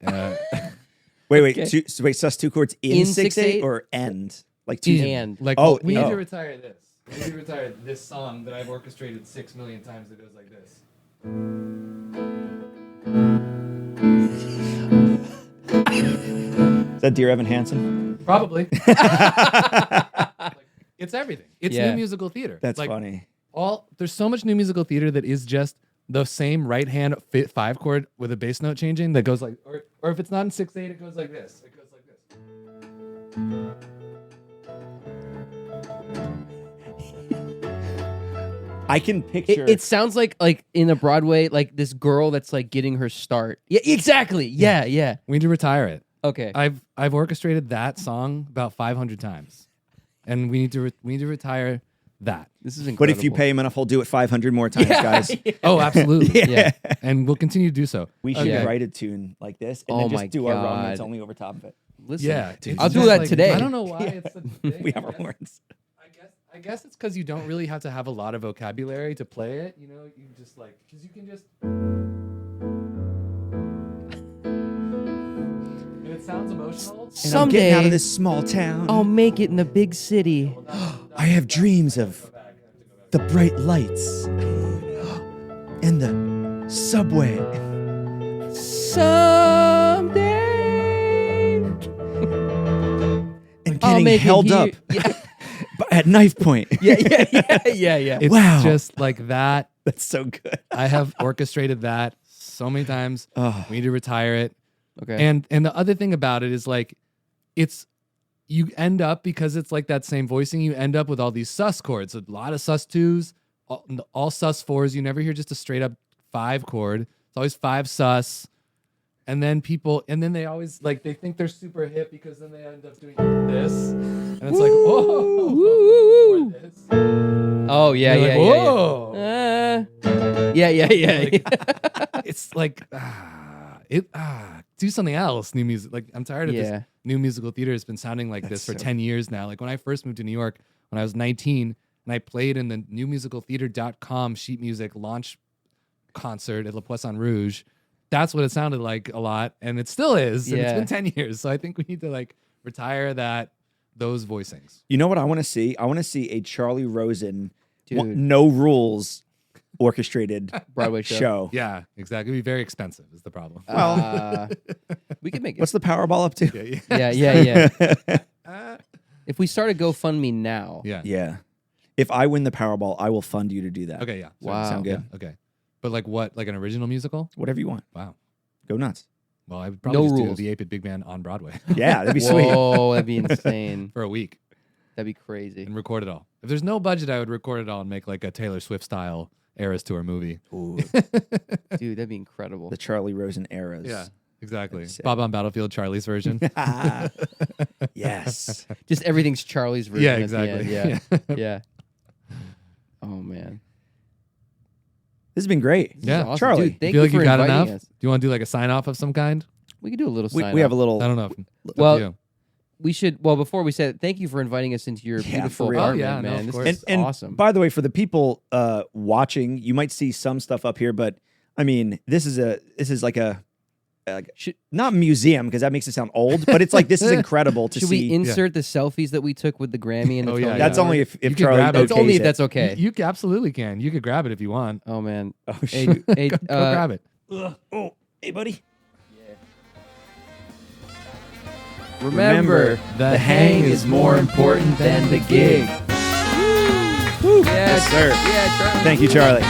Wait, Okay. wait, sus2 chords in In 6/8 6/8? or end? Like two. And Like, Oh, we need oh. to retire this. We need to retire this song that I've orchestrated 6 million times that goes like this. Is that Dear Evan Hansen? Probably. It's everything. It's Yeah. new musical theater. That's like, funny. There's so much new musical theater that is just the same right hand 5 chord with a bass note changing that goes like, or if it's not in 6/8, it goes like this. It goes like this. I can picture. It sounds like in a Broadway, like this girl that's like getting her start. Yeah, exactly. Yeah, yeah. We need to retire it. Okay. I've orchestrated that song about 500 times, and we need to retire that. This is incredible. But if you pay him enough, he'll do it 500 more times, guys. Oh, absolutely. Yeah. And we'll continue to do so. We should write a tune like this and then just do our romance only over top of it. Listen, Yeah, I'll do that today. I don't know why it's such a thing. We have our horns. I guess it's because you don't really have to have a lot of vocabulary to play it. You know, you just like, because you can just. And it sounds emotional. And I'm getting out of this small town. I'll make it in the big city. I have dreams of the bright lights and the subway. Someday. And getting held up at knife point. Yeah. It's Wow. just like that. That's so good. I have orchestrated that so many times. Oh. We need to retire it. Okay. And the other thing about it is like, it's, you end up, because it's like that same voicing, you end up with all these sus chords, a lot of sus twos, all sus fours. You never hear just a straight up 5 chord. It's always 5 sus. And then they always like, they think they're super hip because then they end up doing this. And it's like, whoa. Oh, yeah, You're yeah. like, Yeah. It's like, do something else, new music. Like, I'm tired of this new musical theater. Has been sounding like this for 10 years now. Like when I first moved to New York when I was 19 and I played in the newmusicaltheater.com sheet music launch concert at Le Poisson Rouge. That's what it sounded like a lot, and it still is. And it's been 10 years, so I think we need to like retire those voicings. You know what I want to see? I want to see a Charlie Rosen, Dude. no rules, orchestrated Broadway show. Yeah, exactly. It'd be very expensive is the problem. Well, we can make it. what's the Powerball up to? Yeah. If we start a GoFundMe now. Yeah. If I win the Powerball, I will fund you to do that. Okay, yeah. Wow. Sound good? Yeah, okay. But like what? Like an original musical? Whatever you want. Wow. Go nuts. Well, I would probably No just rules. do the 8-Bit Big Band on Broadway Yeah, that'd be sweet. Whoa, that'd be insane. for a week That'd be crazy. and record it all. If there's no budget, I would record it all and make like a Taylor Swift style Eras Tour movie. Ooh, Dude, that'd be incredible. the Charlie Rosen eras. Yeah, exactly. Sick. Bob on Battlefield, Charlie's version. Yes. Just everything's Charlie's version. Yeah, at the exactly. end. Yeah. Oh, man. This has been great. This is Yeah. awesome. Charlie, Dude, thank feel you like for you got inviting enough? us. Do you want to do like a sign off of some kind? We could do a little sign We have a off. little. I don't know. Well, Up to you. We should. Well, before we said, thank you for inviting us into your Yeah, beautiful for real. apartment, Oh, yeah, no, man. of This course. is and awesome. by the way, for the people watching, you might see some stuff up here, but I mean, this is like a not museum because that makes it sound old, but it's like this is incredible to Should see. we insert the selfies that we took with the Grammy and the Oh, yeah, Tony That's Award? only if You can Charlie. grab it. That's only okays if it. that's okay. You absolutely can. You could grab it if you want. Oh man. Oh Hey, shoot! hey, Go grab it. Oh, hey buddy. Remember, the hang is more important than the gig. Yeah, Yes, sir. Yeah, Charlie. Thank you, Charlie.